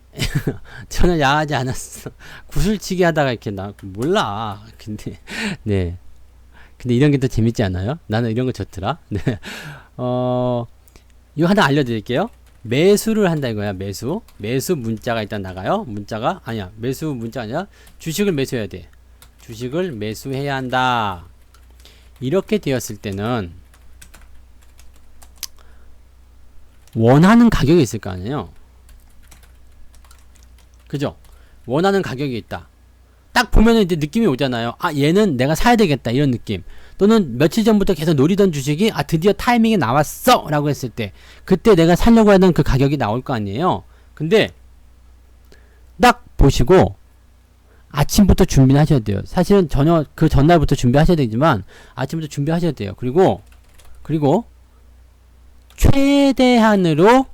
전혀 야하지 않았어. 구슬치기 하다가 이렇게 몰라. 근데 네, 근데 이런 게 더 재밌지 않아요? 나는 이런 거 좋더라. 네. 이거 하나 알려드릴게요. 매수를 한다 이거야. 매수 문자가 일단 나가요. 문자가 아니야. 매수 문자가 아니라 주식을 매수해야 돼. 주식을 매수해야 한다. 이렇게 되었을 때는 원하는 가격이 있을 거 아니에요. 그죠? 원하는 가격이 있다. 딱 보면은 이제 느낌이 오잖아요. 얘는 내가 사야 되겠다, 이런 느낌. 또는 며칠 전부터 계속 노리던 주식이 드디어 타이밍이 나왔어 라고 했을 때, 그때 내가 살려고 하던 그 가격이 나올 거 아니에요. 근데 딱 보시고 아침부터 준비를 하셔야 돼요. 사실은 그 전날부터 준비하셔야 되지만 아침부터 준비하셔야 돼요. 그리고 그리고 최대한으로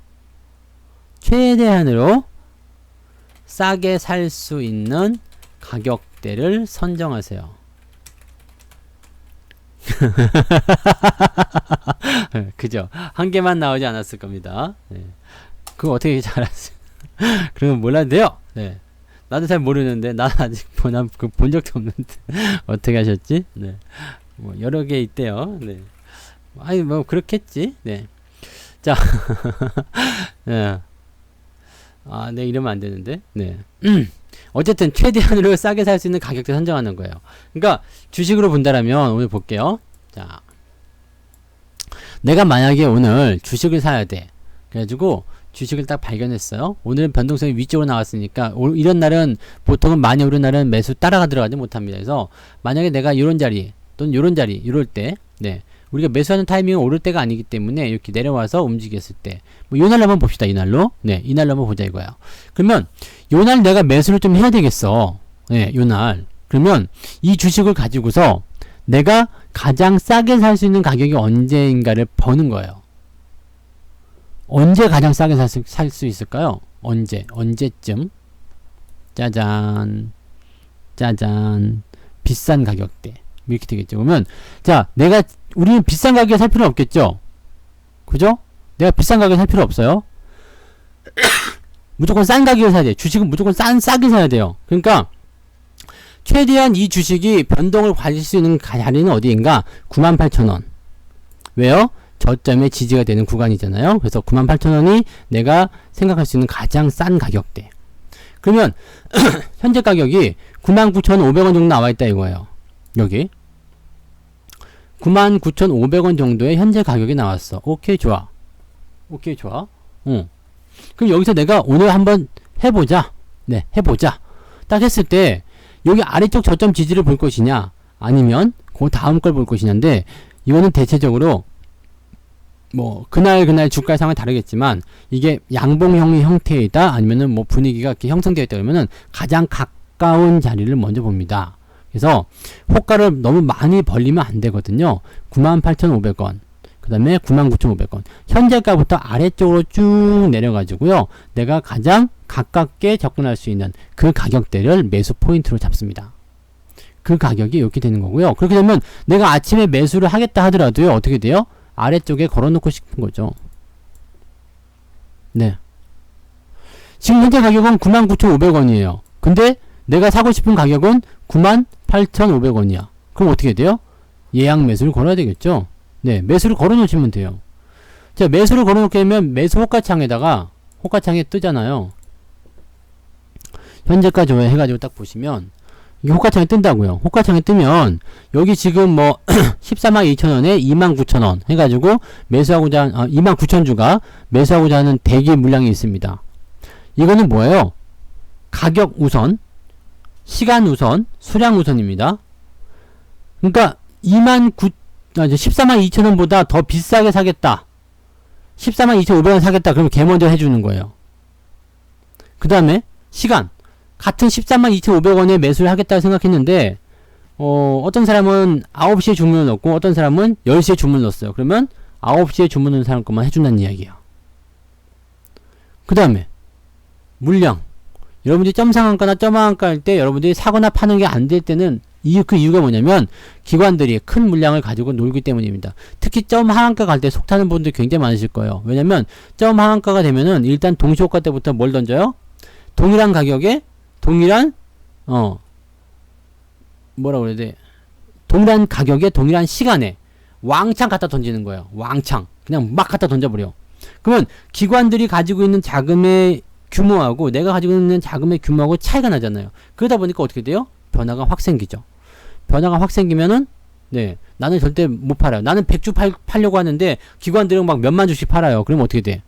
싸게 살 수 있는 가격대를 선정하세요. 그죠? 한 개만 나오지 않았을 겁니다. 네. 그거 어떻게 잘 아세요? 그러면 몰라도 돼요. 네. 나도 잘 모르는데, 난 아직 본 적도 없는데, 어떻게 하셨지? 네. 뭐, 여러 개 있대요. 네. 아니, 뭐, 그렇겠지. 네. 자. 네. 아, 네, 이러면 안 되는데. 네. 어쨌든, 최대한으로 싸게 살 수 있는 가격대 선정하는 거예요. 그러니까, 주식으로 본다라면, 오늘 볼게요. 자. 내가 만약에 오늘 주식을 사야 돼. 그래가지고, 주식을 딱 발견했어요. 오늘은 변동성이 위쪽으로 나왔으니까 이런 날은 보통은 많이 오른 날은 매수 따라가 들어가지 못합니다. 그래서 만약에 내가 이런 자리 또는 이런 자리 이럴 때 네, 우리가 매수하는 타이밍은 오를 때가 아니기 때문에 이렇게 내려와서 움직였을 때 뭐 이 날로 한번 봅시다. 이 날로 네, 이 날로 한번 보자 이거야. 그러면 이 날 내가 매수를 좀 해야 되겠어. 네, 이 날. 그러면 이 주식을 가지고서 내가 가장 싸게 살 수 있는 가격이 언제인가를 버는 거예요. 언제 가장 싸게 살 수 있을까요? 언제쯤? 짜잔. 비싼 가격대. 이렇게 되겠죠. 그러면, 자, 우리는 비싼 가격에 살 필요 없겠죠? 그죠? 내가 비싼 가격에 살 필요 없어요. 무조건 싼 가격에 사야 돼. 주식은 무조건 싸게 사야 돼요. 그러니까, 최대한 이 주식이 변동을 가질 수 있는 자리는 어디인가? 98,000원. 왜요? 저점의 지지가 되는 구간이잖아요. 그래서 98,000원이 내가 생각할 수 있는 가장 싼 가격대. 그러면 현재 가격이 99,500원 정도 나와 있다 이거예요. 여기 99,500원 정도의 현재 가격이 나왔어. 오케이 좋아. 그럼 여기서 내가 오늘 한번 해보자. 네, 해보자. 딱 했을 때 여기 아래쪽 저점 지지를 볼 것이냐 아니면 그 다음 걸 볼 것이냐인데 이거는 대체적으로 뭐 그날 주가 상황이 다르겠지만 이게 양봉형 형태이다 아니면은 뭐 분위기가 이렇게 형성되어 있다 그러면은 가장 가까운 자리를 먼저 봅니다. 그래서 호가를 너무 많이 벌리면 안 되거든요. 98,500원 그 다음에 99,500원 현재가부터 아래쪽으로 쭉 내려가지고요 내가 가장 가깝게 접근할 수 있는 그 가격대를 매수 포인트로 잡습니다. 그 가격이 이렇게 되는 거고요. 그렇게 되면 내가 아침에 매수를 하겠다 하더라도요 어떻게 돼요? 아래쪽에 걸어놓고 싶은 거죠. 네. 지금 현재 가격은 99,500원이에요. 근데 내가 사고 싶은 가격은 98,500원이야. 그럼 어떻게 돼요? 예약 매수를 걸어야 되겠죠? 네. 매수를 걸어 놓으시면 돼요. 자, 매수를 걸어 놓게 되면 매수 호가창에 뜨잖아요. 현재가 좋아요 해가지고 딱 보시면 이게 호가창에 뜬다고요. 호가창에 뜨면 여기 지금 뭐 142,000원에 29,000원 해가지고 매수하고자 29,000주가 매수하고자 하는 대기 물량이 있습니다. 이거는 뭐예요? 가격 우선, 시간 우선, 수량 우선입니다. 그러니까 142,000원보다 더 비싸게 사겠다. 142,500원 사겠다. 그러면 걔 먼저 해주는 거예요. 그 다음에 시간. 같은 132,500원에 매수를 하겠다고 생각했는데 어떤 사람은 9시에 주문을 넣고 어떤 사람은 10시에 주문을 넣었어요. 그러면 9시에 주문 넣은 사람 것만 해준다는 이야기야. 그 다음에 물량. 여러분들이 점상한가나 점하한가 할 때 여러분들이 사거나 파는 게 안 될 때는 그 이유가 뭐냐면 기관들이 큰 물량을 가지고 놀기 때문입니다. 특히 점 하한가 갈 때 속타는 분들 굉장히 많으실 거예요. 왜냐면 점 하한가가 되면은 일단 동시호가 때부터 뭘 던져요? 동일한 가격에 동일한 뭐라 그래야 돼? 동일한 가격에 동일한 시간에 왕창 갖다 던지는 거예요. 왕창 그냥 막 갖다 던져버려. 그러면 기관들이 가지고 있는 자금의 규모하고 내가 가지고 있는 자금의 규모하고 차이가 나잖아요. 그러다 보니까 어떻게 돼요? 변화가 확 생기죠. 변화가 확 생기면은 네 나는 절대 못 팔아요. 나는 100주 팔려고 하는데 기관들은 막 몇만 주씩 팔아요. 그러면 어떻게 돼?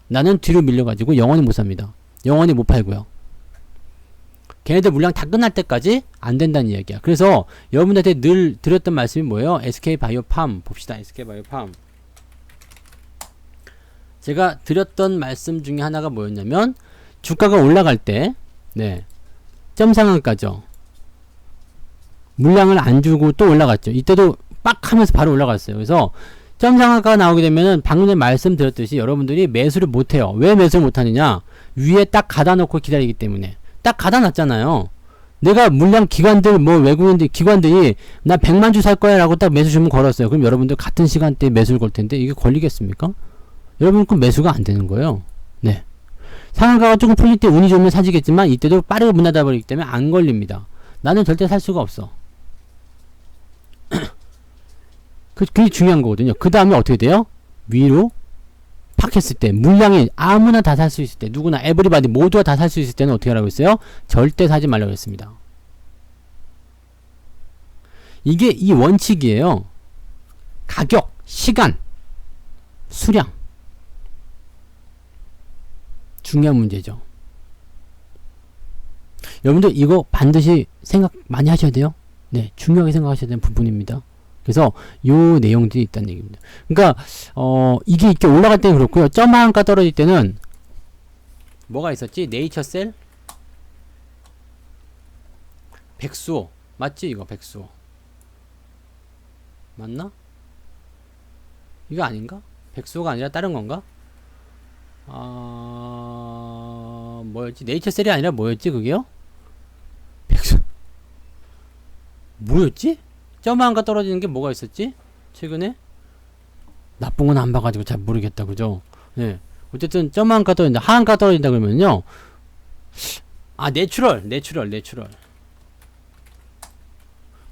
나는 뒤로 밀려가지고 영원히 못 삽니다. 영원히 못 팔고요. 걔네들 물량 다 끝날 때까지 안 된다는 이야기야. 그래서 여러분들한테 늘 드렸던 말씀이 뭐예요? SK바이오팜 봅시다. SK바이오팜 제가 드렸던 말씀 중에 하나가 뭐였냐면 주가가 올라갈 때 네 점상한가죠. 물량을 안 주고 또 올라갔죠. 이때도 빡 하면서 바로 올라갔어요. 그래서 점 상한가가 나오게 되면은 방금 전에 말씀드렸듯이 여러분들이 매수를 못해요. 왜 매수를 못하느냐? 위에 딱 가다 놓고 기다리기 때문에. 딱 가다 놨잖아요. 내가 물량 기관들 뭐 외국인들 기관들이 나 100만 주 살 거야 라고 딱 매수 주문 걸었어요. 그럼 여러분들 같은 시간대에 매수를 걸 텐데 이게 걸리겠습니까? 여러분 그 매수가 안 되는 거예요. 네. 상한가가 조금 풀릴 때 운이 좋으면 사지겠지만 이때도 빠르게 문 닫아 버리기 때문에 안 걸립니다. 나는 절대 살 수가 없어. 그게 중요한 거거든요. 그 다음에 어떻게 돼요? 위로 팍 했을 때 물량이 아무나 다 살 수 있을 때 누구나 에브리바디 모두가 다 살 수 있을 때는 어떻게 하라고 했어요? 절대 사지 말라고 했습니다. 이게 이 원칙이에요. 가격, 시간, 수량 중요한 문제죠. 여러분들 이거 반드시 생각 많이 하셔야 돼요. 네, 중요하게 생각하셔야 되는 부분입니다. 그래서 요 내용들이 있다는 얘기입니다. 그러니까 이게 이렇게 올라갈 때는 그렇고요. 점 한가 떨어질 때는 뭐가 있었지? 네이처셀? 백수호 맞지? 이거 백수호 맞나? 이거 아닌가? 백수호가 아니라 다른 건가? 뭐였지? 네이처셀이 아니라 뭐였지 그게요? 백수 뭐였지? 점 한가 떨어지는 게 뭐가 있었지? 최근에? 나쁜 건 안 봐가지고 잘 모르겠다. 그죠? 네. 어쨌든 점 한가 떨어진다. 하한가 떨어진다 그러면요. 내추럴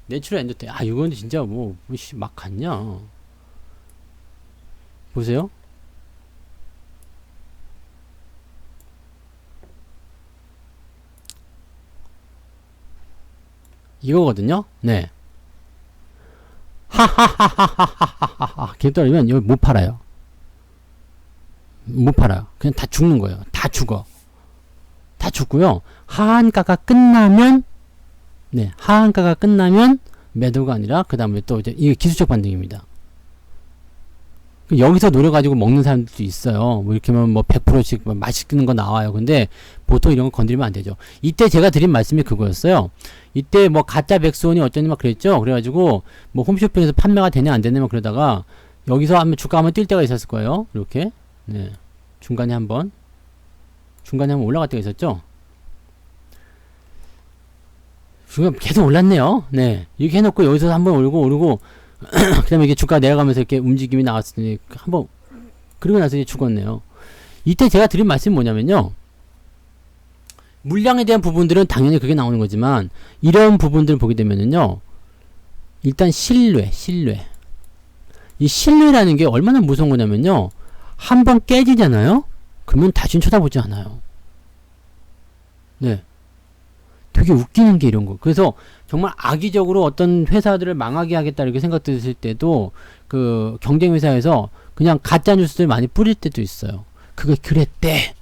엔더테. 이건 진짜 막 갔냐. 보세요. 이거거든요. 네. 하하하하하하하하. 계속 떨어지면 여기 못 팔아요. 못 팔아요. 그냥 다 죽는 거예요. 다 죽어. 다 죽고요. 하한가가 끝나면 하한가가 끝나면 매도가 아니라 그 다음에 또 이제 이게 기술적 반등입니다. 여기서 노려가지고 먹는 사람들도 있어요. 뭐 이렇게 하면 100%씩 맛있는 거 나와요. 근데 보통 이런 거 건드리면 안 되죠. 이때 제가 드린 말씀이 그거였어요. 이때 가짜 백수원이 어쩌니 막 그랬죠. 그래가지고 홈쇼핑에서 판매가 되냐 안 되냐 막 그러다가 여기서 하면 주가 한번 뛸 때가 있었을 거예요. 이렇게. 네. 중간에 한번 올라갈 때가 있었죠. 지금 계속 올랐네요. 네. 이렇게 해놓고 여기서 한번 오르고 그 다음에 이게 주가 내려가면서 이렇게 움직임이 나왔으니 한번 그리고 나서 이제 죽었네요. 이때 제가 드린 말씀이 뭐냐면요. 물량에 대한 부분들은 당연히 그게 나오는 거지만 이런 부분들을 보게 되면은요. 일단 신뢰. 이 신뢰라는 게 얼마나 무서운 거냐면요. 한번 깨지잖아요. 그러면 다시는 쳐다보지 않아요. 네. 되게 웃기는 게 이런 거. 그래서 정말 악의적으로 어떤 회사들을 망하게 하겠다 이렇게 생각 드실 때도 그 경쟁 회사에서 그냥 가짜 뉴스들 많이 뿌릴 때도 있어요. 그게 그랬대.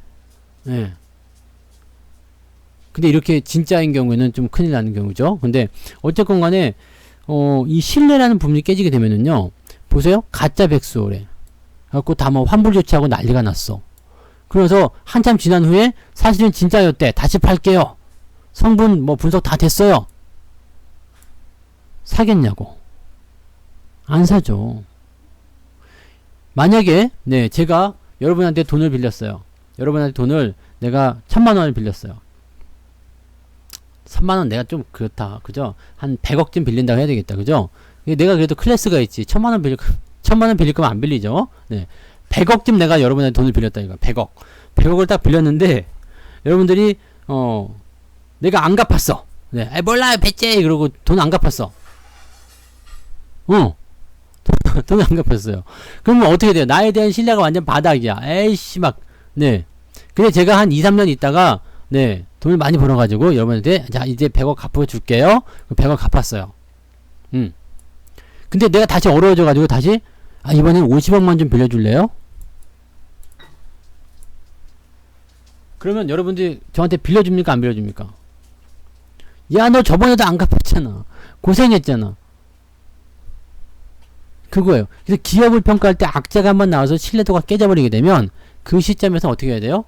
네. 근데 이렇게 진짜인 경우에는 좀 큰일 나는 경우죠. 근데 어쨌건 간에 이 신뢰라는 부분이 깨지게 되면은요. 보세요. 가짜 백수호래. 갖고 다 환불 조치하고 난리가 났어. 그래서 한참 지난 후에 사실은 진짜였대. 다시 팔게요. 성분 분석 다 됐어요. 사겠냐고. 안 사죠. 만약에 제가 여러분한테 돈을 빌렸어요. 여러분한테 돈을 내가 1000만원을 빌렸어요. 3만원 내가 좀 그렇다. 그죠? 한 100억쯤 빌린다고 해야 되겠다. 그죠? 내가 그래도 클래스가 있지. 1000만원 빌릴 거면 안 빌리죠. 네. 100억쯤 내가 여러분한테 돈을 빌렸다 이거. 100억을 딱 빌렸는데 여러분들이 내가 안 갚았어. 네. 몰라요 배째 그러고 돈 안 갚았어. 돈 안 갚았어요. 그러면 어떻게 돼요? 나에 대한 신뢰가 완전 바닥이야. 에이씨 네. 근데 제가 한 2, 3년 있다가 돈을 많이 벌어가지고 여러분한테 자 이제 100억 갚아줄게요. 100억 갚았어요. 근데 내가 다시 어려워져가지고 다시 이번엔 50억만 좀 빌려줄래요? 그러면 여러분들이 저한테 빌려줍니까 안 빌려줍니까? 야 너 저번에도 안 갚았잖아. 고생했잖아. 그거예요. 그래서 기업을 평가할 때 악재가 한번 나와서 신뢰도가 깨져버리게 되면 그 시점에서 어떻게 해야 돼요?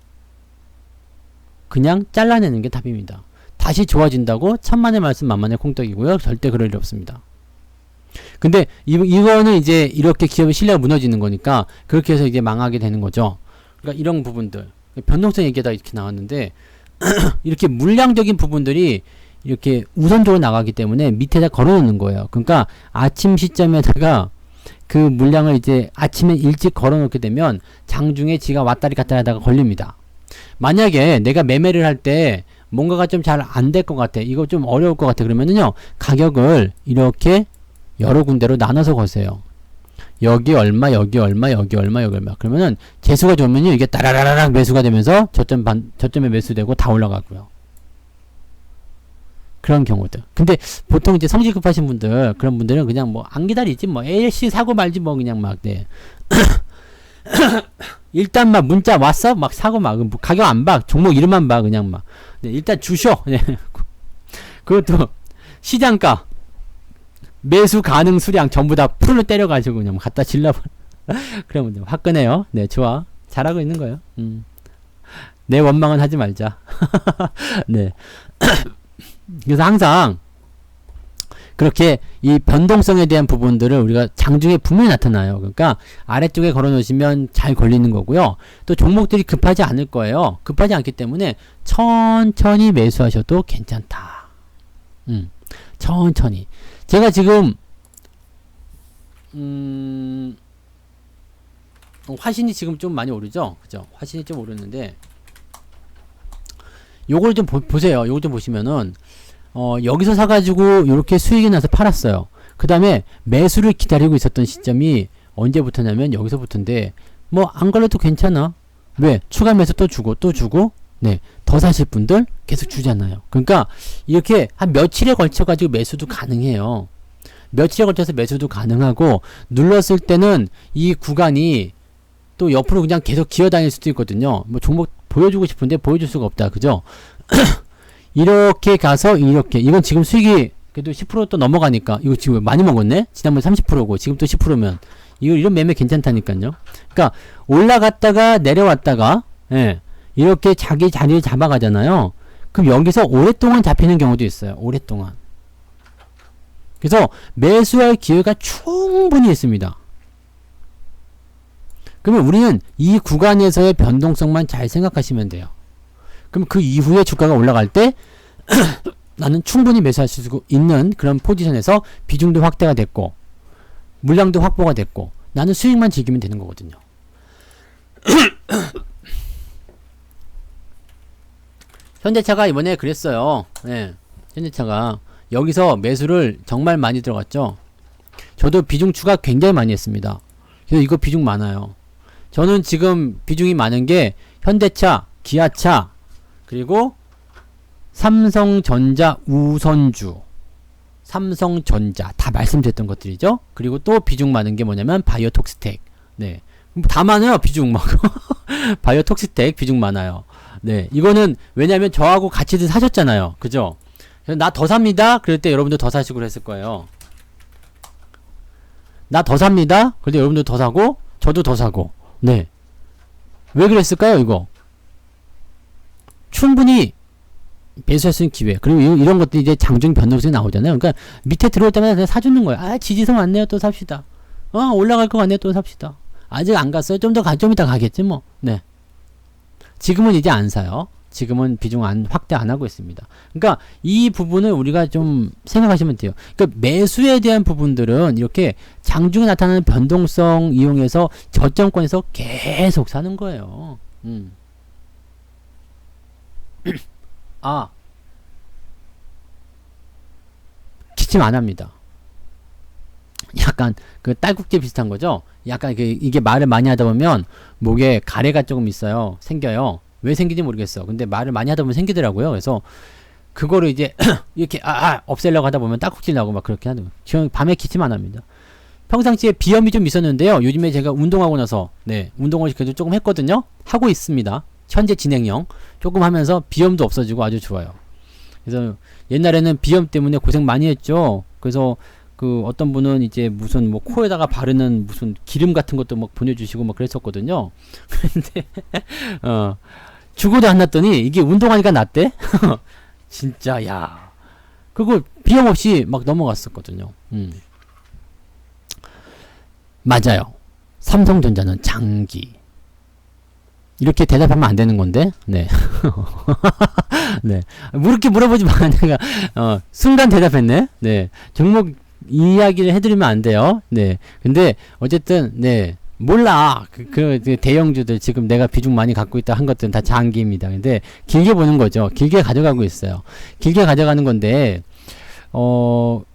그냥 잘라내는 게 답입니다. 다시 좋아진다고 천만의 말씀 만만의 콩떡이고요. 절대 그럴 일 없습니다. 근데 이거는 이제 이렇게 기업의 신뢰가 무너지는 거니까 그렇게 해서 이제 망하게 되는 거죠. 그러니까 이런 부분들 변동성 얘기가 이렇게 나왔는데 이렇게 물량적인 부분들이 이렇게 우선적으로 나가기 때문에 밑에다 걸어놓는 거예요. 그러니까 아침 시점에다가 그 물량을 이제 아침에 일찍 걸어놓게 되면 장중에 지가 왔다리 갔다리 하다가 걸립니다. 만약에 내가 매매를 할 때 뭔가가 좀 잘 안 될 것 같아, 이거 좀 어려울 것 같아, 그러면은요 가격을 이렇게 여러 군데로 나눠서 거세요. 여기 얼마, 여기 얼마, 여기 얼마, 여기 얼마. 그러면은 재수가 좋으면요 이게 따라라라락 매수가 되면서 저점에 매수되고 다 올라가고요. 그런 경우들. 근데 보통 이제 성질 급하신 분들, 그런 분들은 그냥 뭐 안 기다리지 뭐 ALC 사고 말지 뭐 그냥 막 네. 일단 막 문자 왔어? 막 사고 막 가격 안 봐. 종목 이름만 봐. 그냥 막. 네, 일단 주셔. 네. 그것도 시장가 매수 가능 수량 전부 다 풀로 때려가지고 그냥 갖다 질러버려. 그러면 화끈해요. 네, 좋아. 잘하고 있는 거예요. 내 원망은 하지 말자. 네. 그래서 항상 그렇게 이 변동성에 대한 부분들을 우리가 장중에 분명히 나타나요. 그러니까 아래쪽에 걸어 놓으시면 잘 걸리는 거고요. 또 종목들이 급하지 않을 거예요. 급하지 않기 때문에 천천히 매수하셔도 괜찮다. 천천히. 제가 지금 화신이 지금 좀 많이 오르죠? 그죠? 화신이 좀 오르는데 요걸 좀 보세요. 요걸 좀 보시면은 여기서 사가지고 이렇게 수익이 나서 팔았어요. 그 다음에 매수를 기다리고 있었던 시점이 언제부터냐면 여기서부터인데 뭐 안 걸려도 괜찮아. 왜? 추가 매수 또 주고 또 주고 네, 더 사실 분들 계속 주잖아요. 그러니까 이렇게 한 며칠에 걸쳐 가지고 매수도 가능해요. 며칠에 걸쳐서 매수도 가능하고 눌렀을 때는 이 구간이 또 옆으로 그냥 계속 기어다닐 수도 있거든요. 뭐 종목 보여주고 싶은데 보여줄 수가 없다. 그죠? 이렇게 가서 이렇게 이건 지금 수익이 그래도 10% 또 넘어가니까 이거 지금 많이 먹었네? 지난번 30%고 지금 또 10%면 이런 매매 괜찮다니까요. 그러니까 올라갔다가 내려왔다가 예, 이렇게 자기 자리를 잡아가잖아요. 그럼 여기서 오랫동안 잡히는 경우도 있어요. 오랫동안. 그래서 매수할 기회가 충분히 있습니다. 그러면 우리는 이 구간에서의 변동성만 잘 생각하시면 돼요. 그럼 그 이후에 주가가 올라갈 때 나는 충분히 매수할 수 있는 그런 포지션에서 비중도 확대가 됐고 물량도 확보가 됐고 나는 수익만 즐기면 되는 거거든요. 현대차가 이번에 그랬어요. 네, 현대차가 여기서 매수를 정말 많이 들어갔죠. 저도 비중 추가 굉장히 많이 했습니다. 그래서 이거 비중 많아요. 저는 지금 비중이 많은 게 현대차, 기아차, 그리고 삼성전자 우선주, 삼성전자 다 말씀드렸던 것들이죠. 그리고 또 비중 많은 게 뭐냐면 바이오톡스텍. 네, 다 많아요. 비중 막 바이오톡스텍 비중 많아요. 네, 이거는 왜냐면 저하고 같이들 사셨잖아요. 그죠? 나 더 삽니다. 그럴 때 여러분들 더 사시고 그랬을 거예요. 나 더 삽니다. 그럴 때 여러분들 더 사고 저도 더 사고. 네, 왜 그랬을까요? 이거 충분히 매수할 수 있는 기회. 그리고 이런 것들이 이제 장중 변동성이 나오잖아요. 그러니까 밑에 들어올 때마다 그냥 사주는 거예요. 아, 지지선 왔네요. 또 삽시다. 올라갈 것 같네요. 또 삽시다. 아직 안 갔어요. 좀 이따 가겠지 뭐. 네. 지금은 이제 안 사요. 지금은 비중 확대 안 하고 있습니다. 그러니까 이 부분을 우리가 좀 생각하시면 돼요. 그러니까 매수에 대한 부분들은 이렇게 장중에 나타나는 변동성 이용해서 저점권에서 계속 사는 거예요. 기침 안 합니다. 약간 그 딸꾹질 비슷한 거죠. 약간 이게 말을 많이 하다 보면 목에 가래가 조금 있어요. 생겨요. 왜 생기지 모르겠어. 근데 말을 많이 하다 보면 생기더라고요. 그래서 그거를 이제 이렇게 없애려고 하다 보면 딸꾹질 나고 막 그렇게 하는 거예요. 밤에 기침 안 합니다. 평상시에 비염이 좀 있었는데요. 요즘에 제가 운동하고 나서 네, 운동을 그래도 조금 했거든요. 하고 있습니다. 현재 진행형 조금 하면서 비염도 없어지고 아주 좋아요. 그래서 옛날에는 비염 때문에 고생 많이 했죠. 그래서 그 어떤 분은 이제 무슨 뭐 코에다가 바르는 무슨 기름 같은 것도 막 보내주시고 막 그랬었거든요. 근데 죽어도 안 났더니 이게 운동하니까 낫대. 진짜 야 그거 비염 없이 막 넘어갔었거든요. 맞아요. 삼성전자는 장기. 이렇게 대답하면 안 되는 건데, 네. 네. 이렇게 물어보지 마. 내가, 순간 대답했네. 네. 종목 이야기를 해드리면 안 돼요. 네. 근데, 어쨌든, 네. 몰라. 그 대형주들 지금 내가 비중 많이 갖고 있다 한 것들은 다 장기입니다. 근데, 길게 보는 거죠. 길게 가져가고 있어요. 길게 가져가는 건데,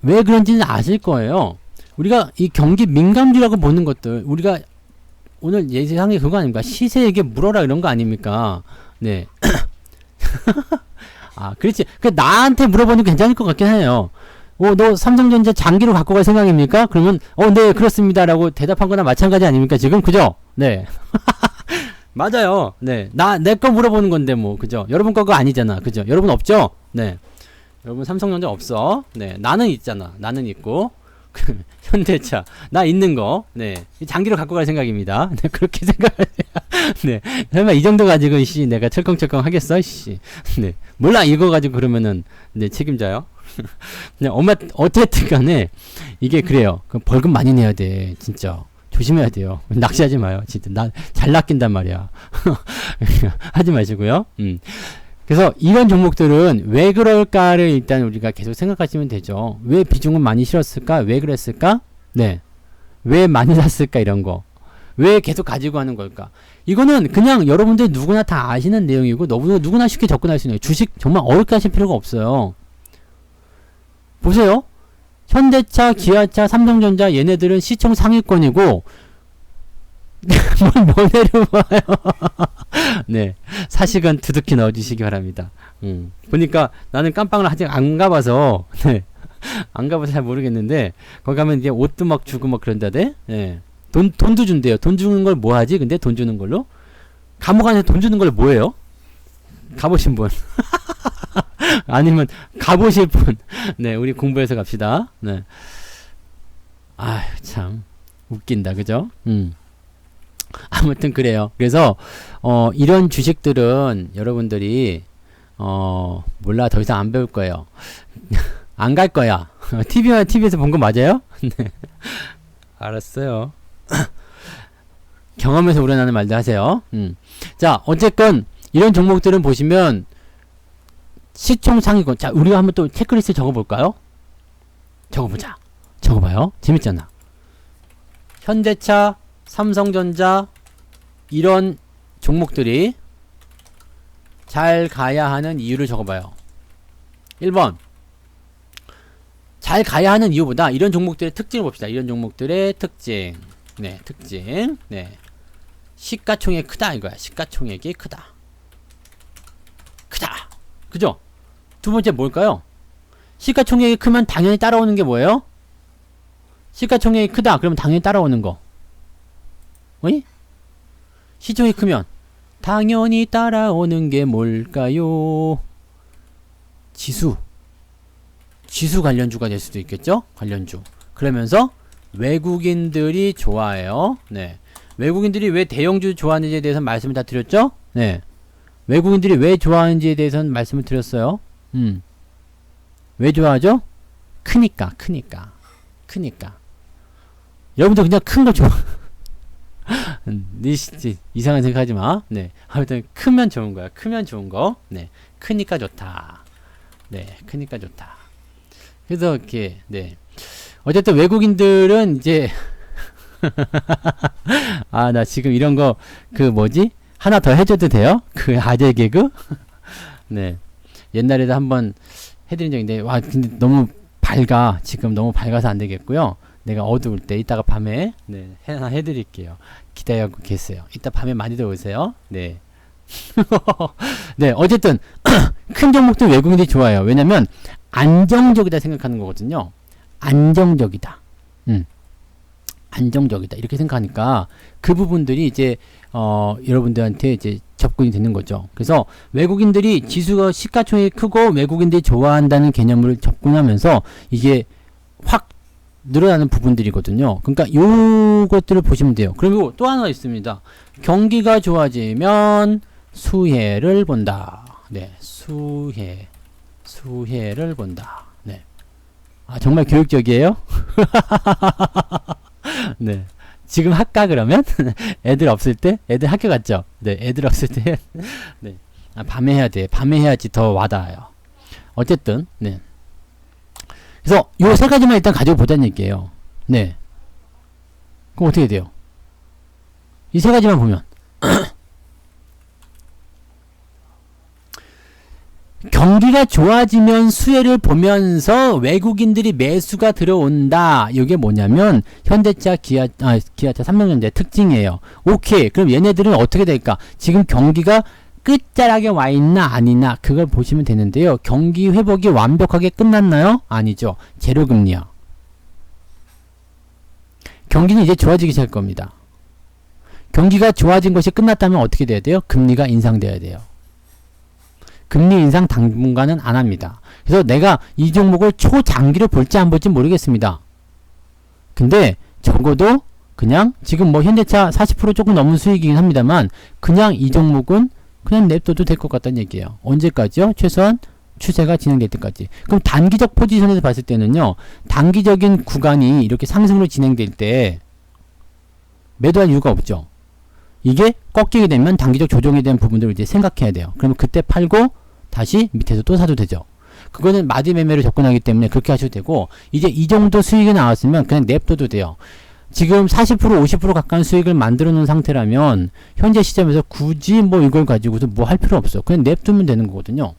왜 그런지는 아실 거예요. 우리가 이 경기 민감주라고 보는 것들, 우리가 오늘 예상이 그거 아닙니까? 시세에게 물어라 이런 거 아닙니까? 네. 아, 그렇지. 나한테 물어보는 게 괜찮을 것 같긴 해요. 너 삼성전자 장기로 갖고 갈 생각입니까? 그러면, 네, 그렇습니다. 라고 대답한 거나 마찬가지 아닙니까? 지금? 그죠? 네. 맞아요. 네. 내 거 물어보는 건데, 뭐, 그죠? 여러분 거가 아니잖아. 그죠? 여러분 없죠? 네. 여러분 삼성전자 없어. 네. 나는 있잖아. 나는 있고. 현대차 나 있는 거, 네, 장기로 갖고 갈 생각입니다. 네, 그렇게 생각하세요. 네, 설마 이 정도 가지고 내가 철컹철컹 하겠어? 네, 몰라. 이거 가지고 그러면은 네, 책임져요. 네, 어쨌든 간에 이게 그래요. 벌금 많이 내야 돼. 진짜 조심해야 돼요. 낚시하지 마요. 진짜 나 잘 낚인단 말이야. 하지 마시고요. 그래서 이런 종목들은 왜 그럴까를 일단 우리가 계속 생각하시면 되죠. 왜 비중은 많이 실었을까? 왜 그랬을까? 네. 왜 많이 샀을까? 이런 거. 왜 계속 가지고 하는 걸까? 이거는 그냥 여러분들 누구나 다 아시는 내용이고 누구나 쉽게 접근할 수 있는 거예요. 주식 정말 어렵게 하실 필요가 없어요. 보세요. 현대차, 기아차, 삼성전자 얘네들은 시총 상위권이고 뭘 면회를 봐요. 네. 사식은 두둑히 넣어주시기 바랍니다. 보니까 나는 깜빵을 아직 안 가봐서, 네. 안 가봐서 잘 모르겠는데, 거기 가면 이제 옷도 막 주고 막 그런다대? 네. 돈도 준대요. 돈 주는 걸 뭐 하지? 근데 돈 주는 걸로? 감옥 안에 돈 주는 걸로 뭐 해요? 가보신 분. 아니면 가보실 분. 네. 우리 공부해서 갑시다. 네. 아휴, 참. 웃긴다. 그죠? 아무튼 그래요. 그래서 이런 주식들은 여러분들이 몰라. 더 이상 안 배울 거예요. 안 갈 거야. TV에서 본 거 맞아요? 네. 알았어요. 경험에서 우러나는 말도 하세요. 자, 어쨌건 이런 종목들은 보시면 시총 상위권. 자, 우리가 한번 또 체크리스트 적어볼까요? 적어보자. 적어봐요. 재밌잖아. 현대차, 삼성전자 이런 종목들이 잘 가야 하는 이유를 적어봐요. 1번 잘 가야 하는 이유보다 이런 종목들의 특징을 봅시다. 이런 종목들의 특징. 네, 특징. 네, 시가총액이 크다 이거야. 시가총액이 크다. 크다. 그죠? 두 번째 뭘까요? 시가총액이 크면 당연히 따라오는 게 뭐예요? 시가총액이 크다. 그러면 당연히 따라오는 거. 어이? 시총이 크면 당연히 따라오는 게 뭘까요? 지수 관련주가 될 수도 있겠죠? 관련주. 그러면서 외국인들이 좋아해요. 네. 외국인들이 왜 대형주 좋아하는지에 대해서 말씀을 다 드렸죠? 네. 외국인들이 왜 좋아하는지에 대해서는 말씀을 드렸어요. 왜 좋아하죠? 크니까. 여러분도 그냥 큰 거 좋아. 이상한 생각 하지 마. 네. 아무튼, 크면 좋은 거야. 크면 좋은 거. 네. 크니까 좋다. 네. 크니까 좋다. 그래서, 이렇게, 네. 어쨌든 외국인들은 이제, 나 지금 이런 거, 하나 더 해줘도 돼요? 아재 개그? 네. 옛날에도 한번 해드린 적이 있는데, 근데 너무 밝아. 지금 너무 밝아서 안 되겠고요. 내가 어두울 때 이따가 밤에 하나 해드릴게요. 기다리고 계세요. 이따 밤에 많이들 오세요. 네. 네, 어쨌든 큰 종목도 외국인들이 좋아요. 왜냐면 안정적이다 생각하는 거거든요. 안정적이다. 안정적이다. 이렇게 생각하니까 그 부분들이 이제 여러분들한테 이제 접근이 되는 거죠. 그래서 외국인들이 지수가 시가총액이 크고 외국인들이 좋아한다는 개념을 접근하면서 이게 확 늘어나는 부분들이거든요. 그러니까 요것들을 보시면 돼요. 그리고 또 하나 있습니다. 경기가 좋아지면 수혜를 본다. 네, 수혜를 본다. 네. 정말 교육적이에요? 네. 지금 할까 그러면? 애들 없을 때? 애들 학교 갔죠? 네, 애들 없을 때. 네. 아, 밤에 해야 돼. 밤에 해야지 더 와닿아요. 어쨌든, 네. 그래서 요 세 가지만 일단 가지고 보자는 얘기예요. 네. 그럼 어떻게 돼요? 이 세 가지만 보면. 경기가 좋아지면 수혜를 보면서 외국인들이 매수가 들어온다. 이게 뭐냐면 현대차, 기아차, 삼성전자의 특징이에요. 오케이. 그럼 얘네들은 어떻게 될까? 지금 경기가 끝자락에 와 있나 아니나 그걸 보시면 되는데요. 경기 회복이 완벽하게 끝났나요? 아니죠. 제로금리야. 경기는 이제 좋아지기 시작할 겁니다. 경기가 좋아진 것이 끝났다면 어떻게 돼야 돼요? 금리가 인상돼야 돼요. 금리 인상 당분간은 안 합니다. 그래서 내가 이 종목을 초장기로 볼지 안 볼지 모르겠습니다. 근데 적어도 그냥 지금 뭐 현대차 40% 조금 넘은 수익이긴 합니다만 그냥 이 종목은 그냥 냅둬도 될 것 같다는 얘기예요. 언제까지요? 최소한 추세가 진행될 때까지. 그럼 단기적 포지션에서 봤을 때는요. 단기적인 구간이 이렇게 상승으로 진행될 때 매도할 이유가 없죠. 이게 꺾이게 되면 단기적 조정에 대한 부분들을 이제 생각해야 돼요. 그러면 그때 팔고 다시 밑에서 또 사도 되죠. 그거는 마디 매매로 접근하기 때문에 그렇게 하셔도 되고 이제 이 정도 수익이 나왔으면 그냥 냅둬도 돼요. 지금 40% 50% 가까운 수익을 만들어 놓은 상태라면 현재 시점에서 굳이 뭐 이걸 가지고서 뭐 할 필요 없어. 그냥 냅두면 되는 거거든요.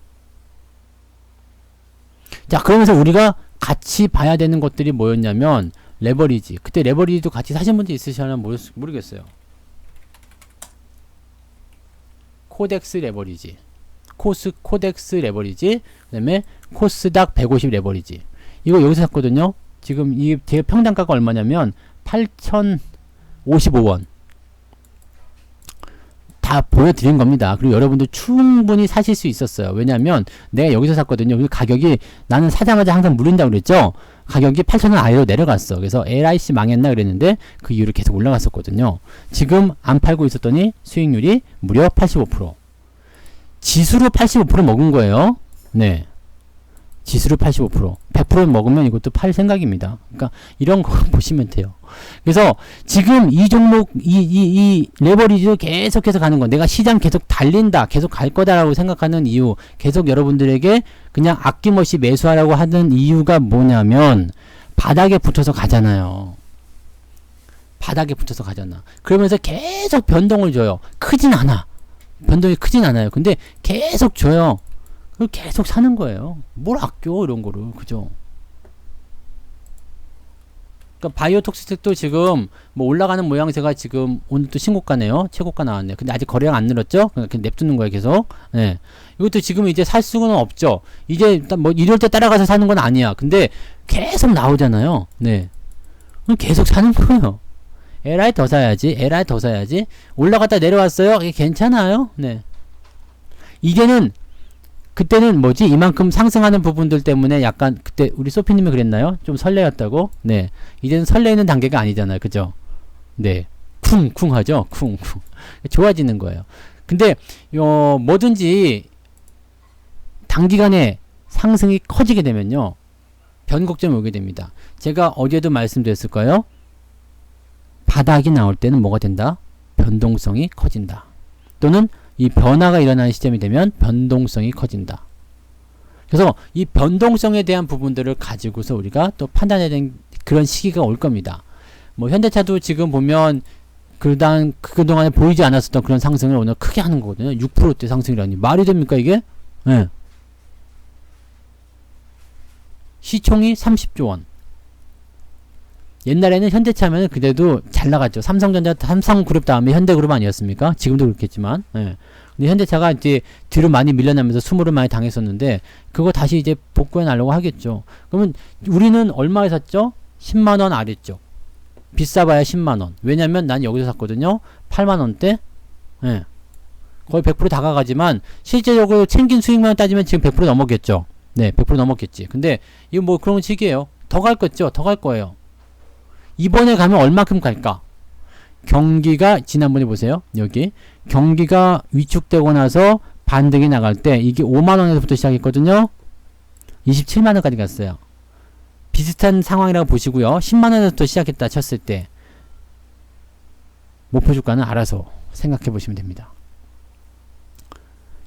자, 그러면서 우리가 같이 봐야 되는 것들이 뭐였냐면 레버리지. 그때 레버리지도 같이 사신 분들 있으시려나 모르겠어요. 코덱스 레버리지, 코덱스 레버리지, 그 다음에 코스닥 150 레버리지. 이거 여기서 샀거든요. 지금 이 제 평단가가 얼마냐면 8,055원. 다 보여드린 겁니다. 그리고 여러분들 충분히 사실 수 있었어요. 왜냐면 내가 여기서 샀거든요. 그리고 가격이 나는 사자마자 항상 물린다고 그랬죠. 가격이 8,000원 아래로 내려갔어. 그래서 LIC 망했나 그랬는데 그 이후로 계속 올라갔었거든요. 지금 안 팔고 있었더니 수익률이 무려 85%. 지수로 85% 먹은 거예요. 네. 지수로 85%. 100% 먹으면 이것도 팔 생각입니다. 그러니까 이런 거 보시면 돼요. 그래서 지금 이 종목, 이 레버리지도 계속해서 가는 건 내가 시장 계속 달린다, 계속 갈 거다라고 생각하는 이유, 계속 여러분들에게 그냥 아낌없이 매수하라고 하는 이유가 뭐냐면 바닥에 붙어서 가잖아요. 바닥에 붙어서 가잖아. 그러면서 계속 변동을 줘요. 크진 않아. 변동이 크진 않아요. 근데 계속 줘요. 그걸 계속 사는 거예요. 뭘 아껴 이런 거를. 그죠? 그러니까 바이오톡스텍도 지금 뭐 올라가는 모양새가 지금 오늘 또 신고가네요. 최고가 나왔네. 근데 아직 거래량 안 늘었죠? 그냥 냅두는 거예요, 계속. 네. 이것도 지금 이제 살 수는 없죠. 이제 뭐 이럴 때 따라가서 사는 건 아니야. 근데 계속 나오잖아요. 네. 그럼 계속 사는 거예요. LI 더 사야지. LI 더 사야지. 올라갔다 내려왔어요. 이게 괜찮아요. 네. 이제는 그때는 뭐지? 이만큼 상승하는 부분들 때문에 약간 그때 우리 소피님이 그랬나요? 좀 설레었다고? 네. 이제는 설레는 단계가 아니잖아요. 그죠? 네. 쿵쿵 하죠? 쿵쿵. 좋아지는 거예요. 근데 뭐든지 단기간에 상승이 커지게 되면요. 변곡점이 오게 됩니다. 제가 어제도 말씀드렸을 거예요. 바닥이 나올 때는 뭐가 된다? 변동성이 커진다. 또는 이 변화가 일어나는 시점이 되면 변동성이 커진다. 그래서 이 변동성에 대한 부분들을 가지고서 우리가 또 판단해야 되는 그런 시기가 올 겁니다. 뭐 현대차도 지금 보면 그동안에 보이지 않았었던 그런 상승을 오늘 크게 하는 거거든요. 6%대 상승이라니 말이 됩니까 이게? 네. 시총이 30조 원. 옛날에는 현대차면 그래도 잘 나갔죠. 삼성그룹 다음에 현대그룹 아니었습니까? 지금도 그렇겠지만. 예. 근데 현대차가 이제 뒤로 많이 밀려나면서 수모를 많이 당했었는데 그거 다시 이제 복구해 나려고 하겠죠. 그러면 우리는 얼마에 샀죠? 10만원 아래쪽. 비싸봐야 10만원. 왜냐면 난 여기서 샀거든요. 8만원대. 예. 거의 100% 다가가지만 실제적으로 챙긴 수익만 따지면 지금 100% 넘었겠죠. 네, 100% 넘었겠지. 근데 이거 뭐 그런 식이에요. 더 갈 거죠. 더 갈 거예요. 이번에 가면 얼마큼 갈까? 경기가 지난번에 보세요. 여기 경기가 위축되고 나서 반등이 나갈 때 이게 5만원에서부터 시작했거든요. 27만원까지 갔어요. 비슷한 상황이라고 보시고요. 10만원에서부터 시작했다 쳤을 때 목표 주가는 알아서 생각해 보시면 됩니다.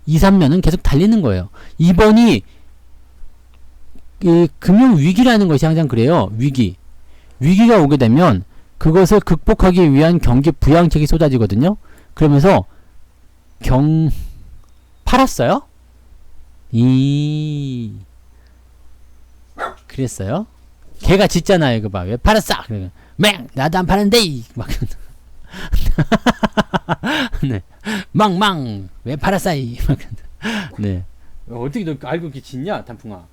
2, 3년은 계속 달리는 거예요. 이번이 이 금융 위기라는 것이 항상 그래요. 위기가 오게 되면 그것을 극복하기 위한 경기 부양책이 쏟아지거든요. 그러면서 팔았어요? 그랬어요? 걔가 짖잖아요. 이거 봐. 왜 팔았어? 맹! 나도 안 파는데! 막. 네. 망! 왜 팔았어? 막. 네. 어떻게 너 알고 이렇게 짖냐? 단풍아.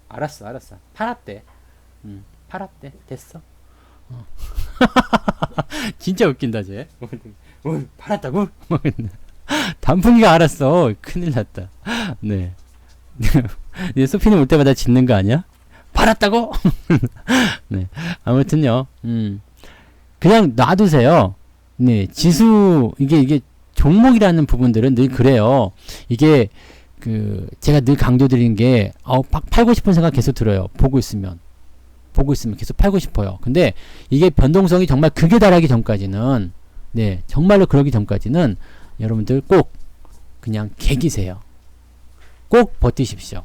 알았어. 팔았대. 팔았대. 됐어. 진짜 웃긴다, 쟤. 팔았다고? 단풍이가 알았어. 큰일 났다. 네. 소피님 올 때마다 짖는 거 아니야? 팔았다고? 네. 아무튼요. 그냥 놔두세요. 네. 지수, 이게 종목이라는 부분들은 늘 그래요. 이게, 제가 늘 강조드리는 게, 팔고 싶은 생각 계속 들어요. 보고 있으면 계속 팔고 싶어요. 근데 이게 변동성이 정말 극에 달하기 전까지는, 네. 정말로 그러기 전까지는 여러분들 꼭 그냥 개기세요. 꼭 버티십시오.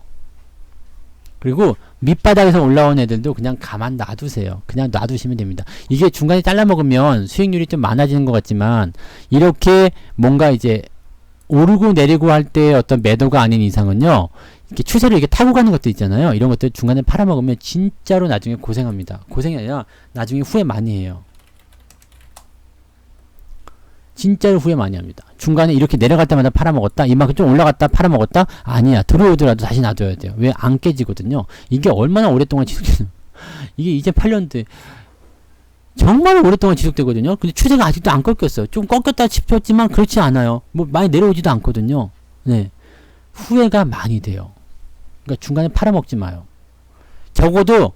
그리고 밑바닥에서 올라온 애들도 그냥 가만 놔두세요. 그냥 놔두시면 됩니다. 이게 중간에 잘라먹으면 수익률이 좀 많아지는 것 같지만 이렇게 뭔가 이제 오르고 내리고 할 때 어떤 매도가 아닌 이상은요. 이렇게 추세를 이렇게 타고 가는 것도 있잖아요. 이런 것들 중간에 팔아먹으면 진짜로 나중에 고생합니다. 고생이 아니라 나중에 후회 많이 해요. 진짜로 후회 많이 합니다. 중간에 이렇게 내려갈 때마다 팔아먹었다. 이만큼 좀 올라갔다 팔아먹었다. 아니야. 들어오더라도 다시 놔둬야 돼요. 왜? 안 깨지거든요. 이게 얼마나 오랫동안 지속되는 이게 이제 8년대 정말 오랫동안 지속되거든요. 근데 추세가 아직도 안 꺾였어요. 좀 꺾였다 싶었지만 그렇지 않아요. 뭐 많이 내려오지도 않거든요. 네. 후회가 많이 돼요. 그러니까 중간에 팔아먹지 마요. 적어도요,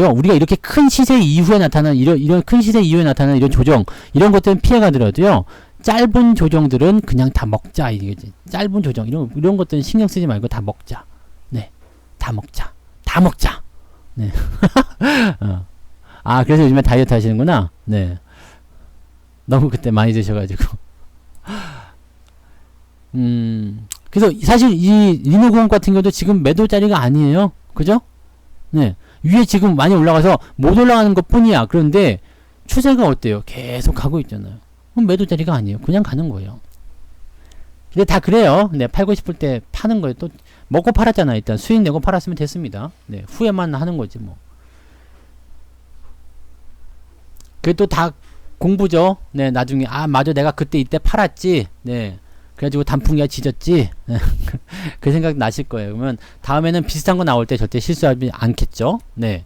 우리가 이렇게 큰 시세 이후에 나타나는, 이런 큰 시세 이후에 나타나는 이런 조정, 이런 것들은 피해가더라도요, 짧은 조정들은 그냥 다 먹자, 이게지. 짧은 조정, 이런 것들은 신경 쓰지 말고 다 먹자. 네. 다 먹자. 네. 그래서 요즘에 다이어트 하시는구나? 네. 너무 그때 많이 드셔가지고. 그래서 사실 이 리노공업 같은 경우도 지금 매도 자리가 아니에요. 그죠? 네. 위에 지금 많이 올라가서 못 올라가는 것 뿐이야. 그런데 추세가 어때요? 계속 가고 있잖아요. 그럼 매도 자리가 아니에요. 그냥 가는 거예요. 근데 다 그래요. 네, 팔고 싶을 때 파는 거예요. 또 먹고 팔았잖아요. 일단 수익 내고 팔았으면 됐습니다. 네, 후회만 하는 거지 뭐. 그게 또 다 공부죠. 네, 나중에 맞아 내가 그때 이때 팔았지. 네. 그래가지고 단풍이가 짖었지. 그 생각 나실 거예요. 그러면 다음에는 비슷한 거 나올 때 절대 실수하지 않겠죠. 네.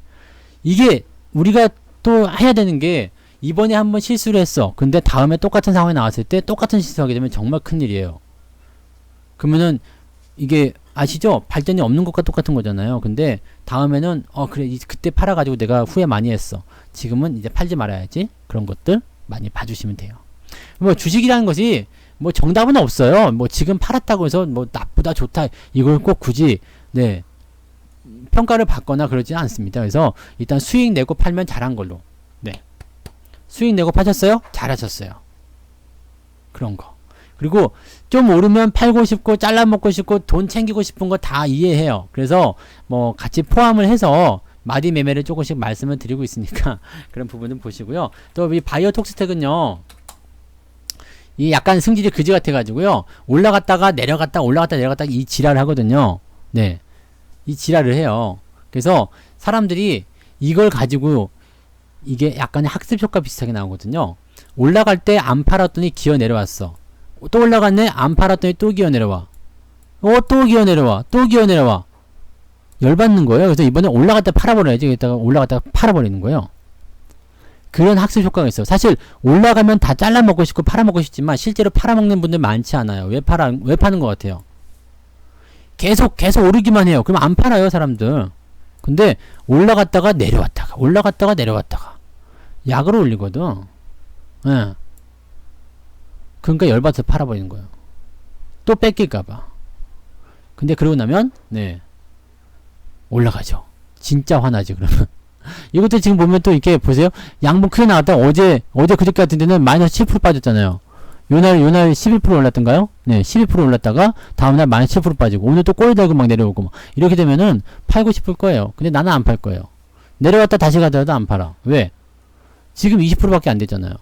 이게 우리가 또 해야 되는 게 이번에 한번 실수를 했어. 근데 다음에 똑같은 상황이 나왔을 때 똑같은 실수하게 되면 정말 큰일이에요. 그러면은 이게 아시죠? 발전이 없는 것과 똑같은 거잖아요. 근데 다음에는 그래 그때 팔아가지고 내가 후회 많이 했어. 지금은 이제 팔지 말아야지. 그런 것들 많이 봐주시면 돼요. 뭐 주식이라는 것이 뭐 정답은 없어요. 뭐 지금 팔았다고 해서 뭐 나쁘다 좋다 이걸 꼭 굳이 네 평가를 받거나 그러지 않습니다. 그래서 일단 수익 내고 팔면 잘한 걸로. 네. 수익 내고 파셨어요? 잘하셨어요. 그런 거. 그리고 좀 오르면 팔고 싶고 잘라 먹고 싶고 돈 챙기고 싶은 거 다 이해해요. 그래서 뭐 같이 포함을 해서 마디 매매를 조금씩 말씀을 드리고 있으니까 그런 부분은 보시고요. 또 이 바이오 톡스텍은요. 이 약간 승질이 그지 같아가지고요. 올라갔다가 내려갔다 올라갔다 내려갔다 이 지랄을 하거든요. 네. 이 지랄을 해요. 그래서 사람들이 이걸 가지고 이게 약간의 학습 효과 비슷하게 나오거든요. 올라갈 때 안 팔았더니 기어 내려왔어. 또 올라갔네? 안 팔았더니 또 기어 내려와. 또 기어 내려와. 또 기어 내려와. 열받는 거예요. 그래서 이번에 올라갔다 팔아버려야지. 이따가 올라갔다 팔아버리는 거예요. 그런 학습 효과가 있어요. 사실 올라가면 다 잘라먹고 싶고 팔아먹고 싶지만 실제로 팔아먹는 분들 많지 않아요. 왜 파는 것 같아요? 계속 오르기만 해요. 그럼 안 팔아요, 사람들. 근데 올라갔다가 내려왔다가 약으로 올리거든. 예. 그러니까 열받아서 팔아버리는 거예요. 또 뺏길까봐. 근데 그러고 나면 네 올라가죠. 진짜 화나지 그러면. 이것도 지금 보면 또 이렇게 보세요. 양봉 크게 나왔다. 어제 그저께 같은 데는 마이너스 7% 빠졌잖아요. 요날 11% 올랐던가요? 네, 12% 올랐다가 다음날 마이너스 7% 빠지고 오늘 또 꼬리 달고 막 내려오고 막 이렇게 되면은 팔고 싶을 거예요. 근데 나는 안 팔 거예요. 내려왔다 다시 가더라도 안 팔아. 왜? 지금 20%밖에 안 되잖아요.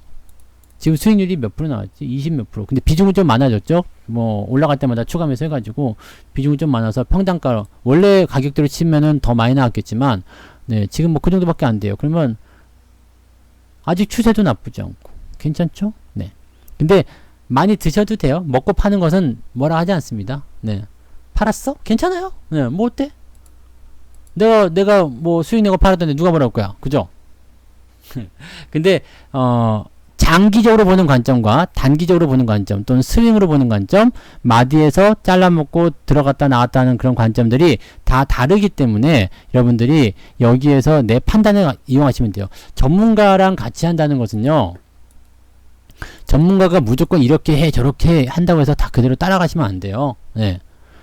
지금 수익률이 몇 프로 나왔지? 20 몇 프로. 근데 비중은 좀 많아졌죠? 뭐 올라갈 때마다 추가 매수 해가지고 비중이 좀 많아서 평단가 원래 가격대로 치면은 더 많이 나왔겠지만 네, 지금 뭐 그 정도밖에 안 돼요. 그러면 아직 추세도 나쁘지 않고 괜찮죠? 네. 근데 많이 드셔도 돼요. 먹고 파는 것은 뭐라 하지 않습니다. 네. 팔았어? 괜찮아요. 네. 뭐 어때? 내가 뭐 수익 내고 팔았던데 누가 뭐라 할 거야. 그죠? 근데 장기적으로 보는 관점과 단기적으로 보는 관점 또는 스윙으로 보는 관점, 마디에서 잘라먹고 들어갔다 나왔다 하는 그런 관점들이 다 다르기 때문에 여러분들이 여기에서 내 판단을 이용하시면 돼요. 전문가랑 같이 한다는 것은요. 전문가가 무조건 이렇게 해 저렇게 해 한다고 해서 다 그대로 따라가시면 안 돼요. 네.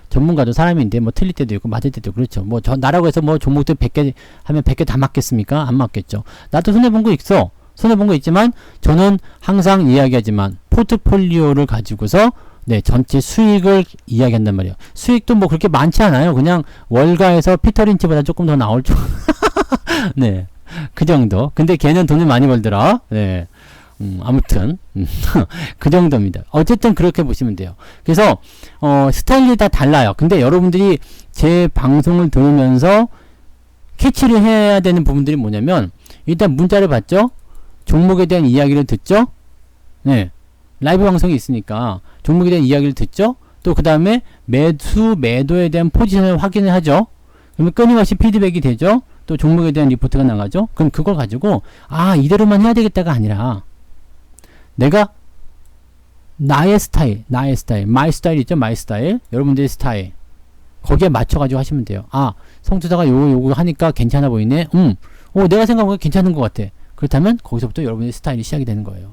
전문가도 사람인데 뭐 틀릴 때도 있고 맞을 때도 그렇죠. 뭐 나라고 해서 뭐 종목들 100개 하면 100개 다 맞겠습니까? 안 맞겠죠. 나도 손해본 거 있어. 손해본 거 있지만 저는 항상 이야기하지만 포트폴리오를 가지고서 네 전체 수익을 이야기한단 말이에요. 수익도 뭐 그렇게 많지 않아요. 그냥 월가에서 피터린치보다 조금 더 나올 줄 네, 그 정도. 근데 걔는 돈을 많이 벌더라. 네. 아무튼 그 정도입니다. 어쨌든 그렇게 보시면 돼요. 그래서 스타일이 다 달라요. 근데 여러분들이 제 방송을 들으면서 캐치를 해야 되는 부분들이 뭐냐면 일단 문자를 받죠. 종목에 대한 이야기를 듣죠. 네, 라이브 방송이 있으니까 종목에 대한 이야기를 듣죠. 또 그 다음에 매수 매도에 대한 포지션을 확인을 하죠. 그러면 끊임없이 피드백이 되죠. 또 종목에 대한 리포트가 나가죠. 그럼 그걸 가지고 아 이대로만 해야 되겠다가 아니라 내가 나의 스타일, 마이 스타일 있죠? 마이 스타일. 여러분들의 스타일. 거기에 맞춰가지고 하시면 돼요. 아, 성투자가 요거 하니까 괜찮아 보이네? 내가 생각하기에 괜찮은 것 같아. 그렇다면 거기서부터 여러분의 스타일이 시작이 되는 거예요.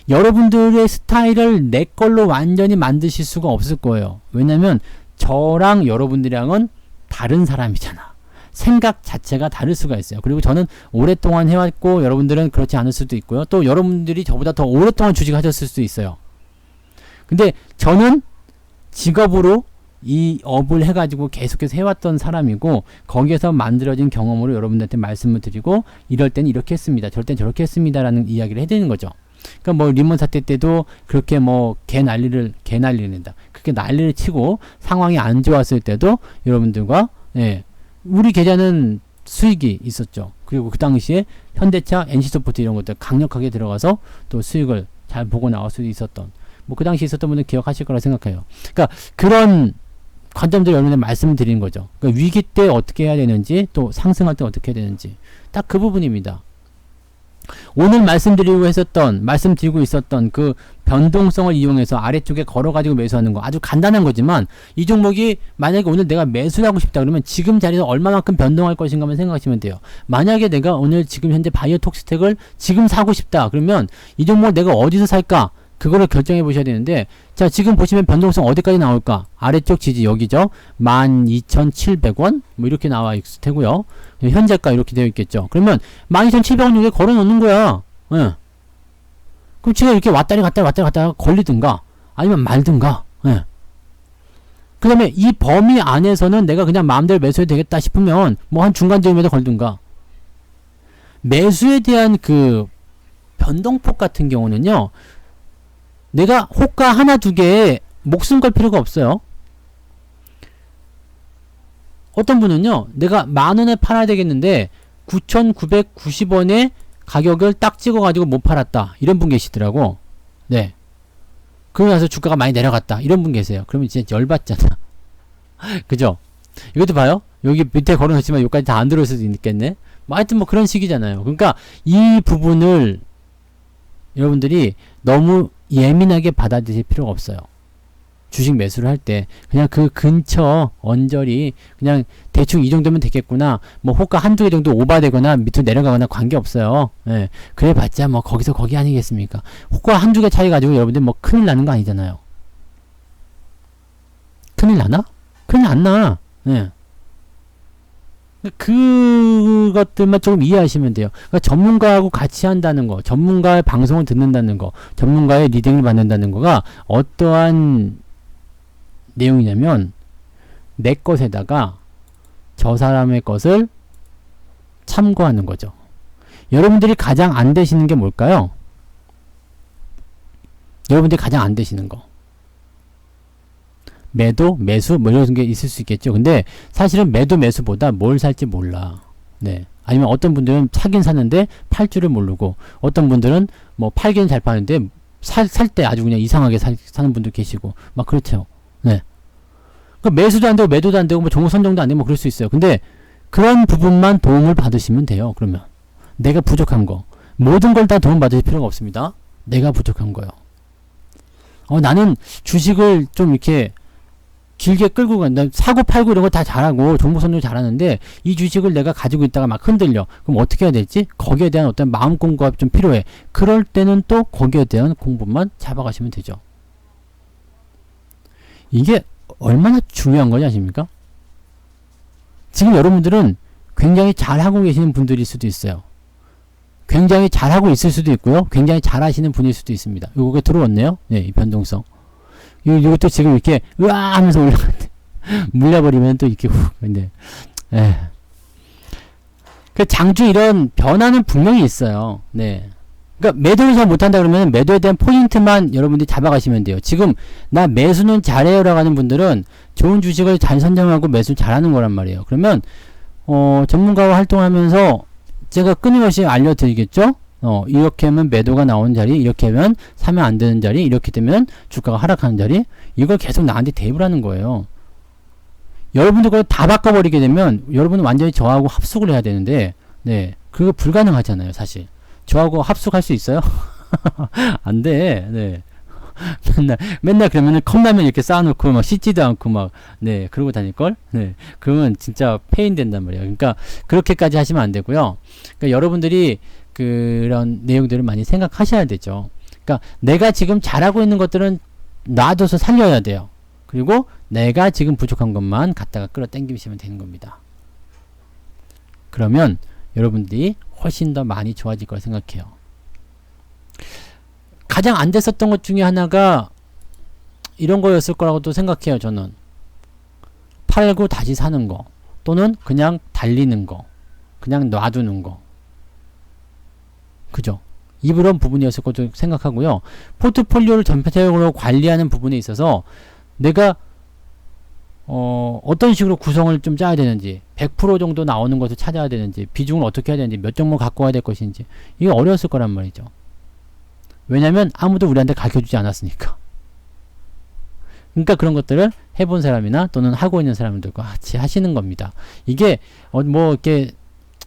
여러분들의 스타일을 내 걸로 완전히 만드실 수가 없을 거예요. 왜냐면 저랑 여러분들이랑은 다른 사람이잖아. 생각 자체가 다를 수가 있어요. 그리고 저는 오랫동안 해왔고 여러분들은 그렇지 않을 수도 있고요. 또 여러분들이 저보다 더 오랫동안 주식하셨을 수도 있어요. 근데 저는 직업으로 이 업을 해가지고 계속해서 해왔던 사람이고 거기에서 만들어진 경험으로 여러분들한테 말씀을 드리고 이럴 때는 이렇게 했습니다. 저럴 땐 저렇게 했습니다. 라는 이야기를 해드리는 거죠. 그러니까 뭐 리먼 사태 때도 그렇게 뭐 개 난리를 낸다. 그렇게 난리를 치고 상황이 안 좋았을 때도 여러분들과 예, 우리 계좌는 수익이 있었죠. 그리고 그 당시에 현대차, NC소프트 이런 것들 강력하게 들어가서 또 수익을 잘 보고 나올 수 있었던 뭐 그 당시 있었던 분들 기억하실 거라 생각해요. 그러니까 그런 관점들 여러분들 말씀드리는 거죠. 그러니까 위기 때 어떻게 해야 되는지 또 상승할 때 어떻게 해야 되는지 딱 그 부분입니다. 오늘 말씀드리고 있었던 그 변동성을 이용해서 아래쪽에 걸어가지고 매수하는 거 아주 간단한 거지만 이 종목이 만약에 오늘 내가 매수를 하고 싶다 그러면 지금 자리에서 얼마만큼 변동할 것인가만 생각하시면 돼요. 만약에 내가 오늘 지금 현재 바이오톡스텍을 지금 사고 싶다 그러면 이 종목 내가 어디서 살까? 그거를 결정해 보셔야 되는데 자 지금 보시면 변동성 어디까지 나올까? 아래쪽 지지 여기죠. 12,700원 뭐 이렇게 나와 있을 테고요. 현재가 이렇게 되어 있겠죠. 그러면 12,700원 여기에 걸어 놓는 거야. 예. 그럼 지금 이렇게 왔다리 갔다가 걸리든가 아니면 말든가. 예. 그 다음에 이 범위 안에서는 내가 그냥 마음대로 매수해도 되겠다 싶으면 뭐 한 중간쯤에도 걸든가. 매수에 대한 그 변동폭 같은 경우는요. 내가 호가 하나 두 개에 목숨 걸 필요가 없어요. 어떤 분은요. 내가 10,000원에 팔아야 되겠는데 9,990원에 가격을 딱 찍어가지고 못 팔았다. 이런 분 계시더라고. 네. 그러고 나서 주가가 많이 내려갔다. 이런 분 계세요. 그러면 진짜 열받잖아. 그죠? 이것도 봐요. 여기 밑에 걸어놓지만 여기까지 다 안 들어올 수도 있겠네. 뭐 하여튼 뭐 그런 식이잖아요. 그러니까 이 부분을 여러분들이 너무 예민하게 받아들일 필요가 없어요. 주식 매수를 할 때 그냥 그 근처 언저리 그냥 대충 이 정도면 되겠구나. 뭐 호가 한두 개 정도 오버되거나 밑으로 내려가거나 관계없어요. 예. 그래 봤자 뭐 거기서 거기 아니겠습니까? 호가 한두 개 차이 가지고 여러분들 뭐 큰일 나는 거 아니잖아요. 큰일 나나? 큰일 안 나. 예. 그것들만 조금 이해하시면 돼요. 그러니까 전문가하고 같이 한다는 거, 전문가의 방송을 듣는다는 거, 전문가의 리딩을 받는다는 거가 어떠한 내용이냐면 내 것에다가 저 사람의 것을 참고하는 거죠. 여러분들이 가장 안 되시는 게 뭘까요? 여러분들이 가장 안 되시는 거. 매도, 매수, 뭐 이런 게 있을 수 있겠죠. 근데 사실은 매도, 매수보다 뭘 살지 몰라. 네. 아니면 어떤 분들은 사긴 사는데 팔 줄을 모르고, 어떤 분들은 뭐 팔기는 잘 파는데 살 때 아주 그냥 이상하게 사는 분들 계시고, 막 그렇죠. 네. 그러니까 매수도 안 되고 매도도 안 되고 뭐 종목 선정도 안 되고 뭐 그럴 수 있어요. 근데 그런 부분만 도움을 받으시면 돼요. 그러면 내가 부족한 거, 모든 걸 다 도움 받으실 필요가 없습니다. 내가 부족한 거요. 나는 주식을 좀 이렇게 길게 끌고 간다. 사고 팔고 이런 거 다 잘하고 종목 선정 잘하는데 이 주식을 내가 가지고 있다가 막 흔들려. 그럼 어떻게 해야 될지? 거기에 대한 어떤 마음 공부가 좀 필요해. 그럴 때는 또 거기에 대한 공부만 잡아가시면 되죠. 이게 얼마나 중요한 거지 아십니까? 지금 여러분들은 굉장히 잘하고 계시는 분들일 수도 있어요. 굉장히 잘하고 있을 수도 있고요. 굉장히 잘하시는 분일 수도 있습니다. 요게 들어왔네요. 네, 이 변동성. 이것도 지금 이렇게 으아 하면서 올라갔는데 물려버리면 또 이렇게 훅. 근데 그 장주 이런 변화는 분명히 있어요. 네. 그러니까 매도를 잘 못한다 그러면 매도에 대한 포인트만 여러분들이 잡아가시면 돼요. 지금 나 매수는 잘해요라고 하는 분들은 좋은 주식을 잘 선정하고 매수 잘하는 거란 말이에요. 그러면 전문가와 활동하면서 제가 끊임없이 알려드리겠죠. 이렇게 하면 매도가 나오는 자리, 이렇게 하면 사면 안 되는 자리, 이렇게 되면 주가가 하락하는 자리, 이걸 계속 나한테 대입을 하는 거예요. 여러분들 그걸 다 바꿔버리게 되면 여러분은 완전히 저하고 합숙을 해야 되는데, 네, 그거 불가능하잖아요, 사실. 저하고 합숙할 수 있어요? 안 돼, 네. 맨날 그러면은 컵라면 이렇게 쌓아놓고 막 씻지도 않고 막, 네, 그러고 다닐걸? 네. 그러면 진짜 페인 된단 말이에요. 그러니까 그렇게까지 하시면 안 되고요. 그러니까 여러분들이 그런 내용들을 많이 생각하셔야 되죠. 그러니까 내가 지금 잘하고 있는 것들은 놔둬서 살려야 돼요. 그리고 내가 지금 부족한 것만 갖다가 끌어당기시면 되는 겁니다. 그러면 여러분들이 훨씬 더 많이 좋아질 거라 생각해요. 가장 안 됐었던 것 중에 하나가 이런 거였을 거라고도 생각해요. 저는 팔고 다시 사는 거, 또는 그냥 달리는 거, 그냥 놔두는 거, 그죠? 이런 부분이었을 것도 생각하고요. 포트폴리오를 전체적으로 관리하는 부분에 있어서 내가 어떤 식으로 구성을 좀 짜야 되는지, 100% 정도 나오는 것을 찾아야 되는지, 비중을 어떻게 해야 되는지, 몇 종목 갖고 와야 될 것인지, 이게 어려웠을 거란 말이죠. 왜냐면 아무도 우리한테 가르쳐주지 않았으니까. 그러니까 그런 것들을 해본 사람이나 또는 하고 있는 사람들과 같이 하시는 겁니다. 이게 뭐 이렇게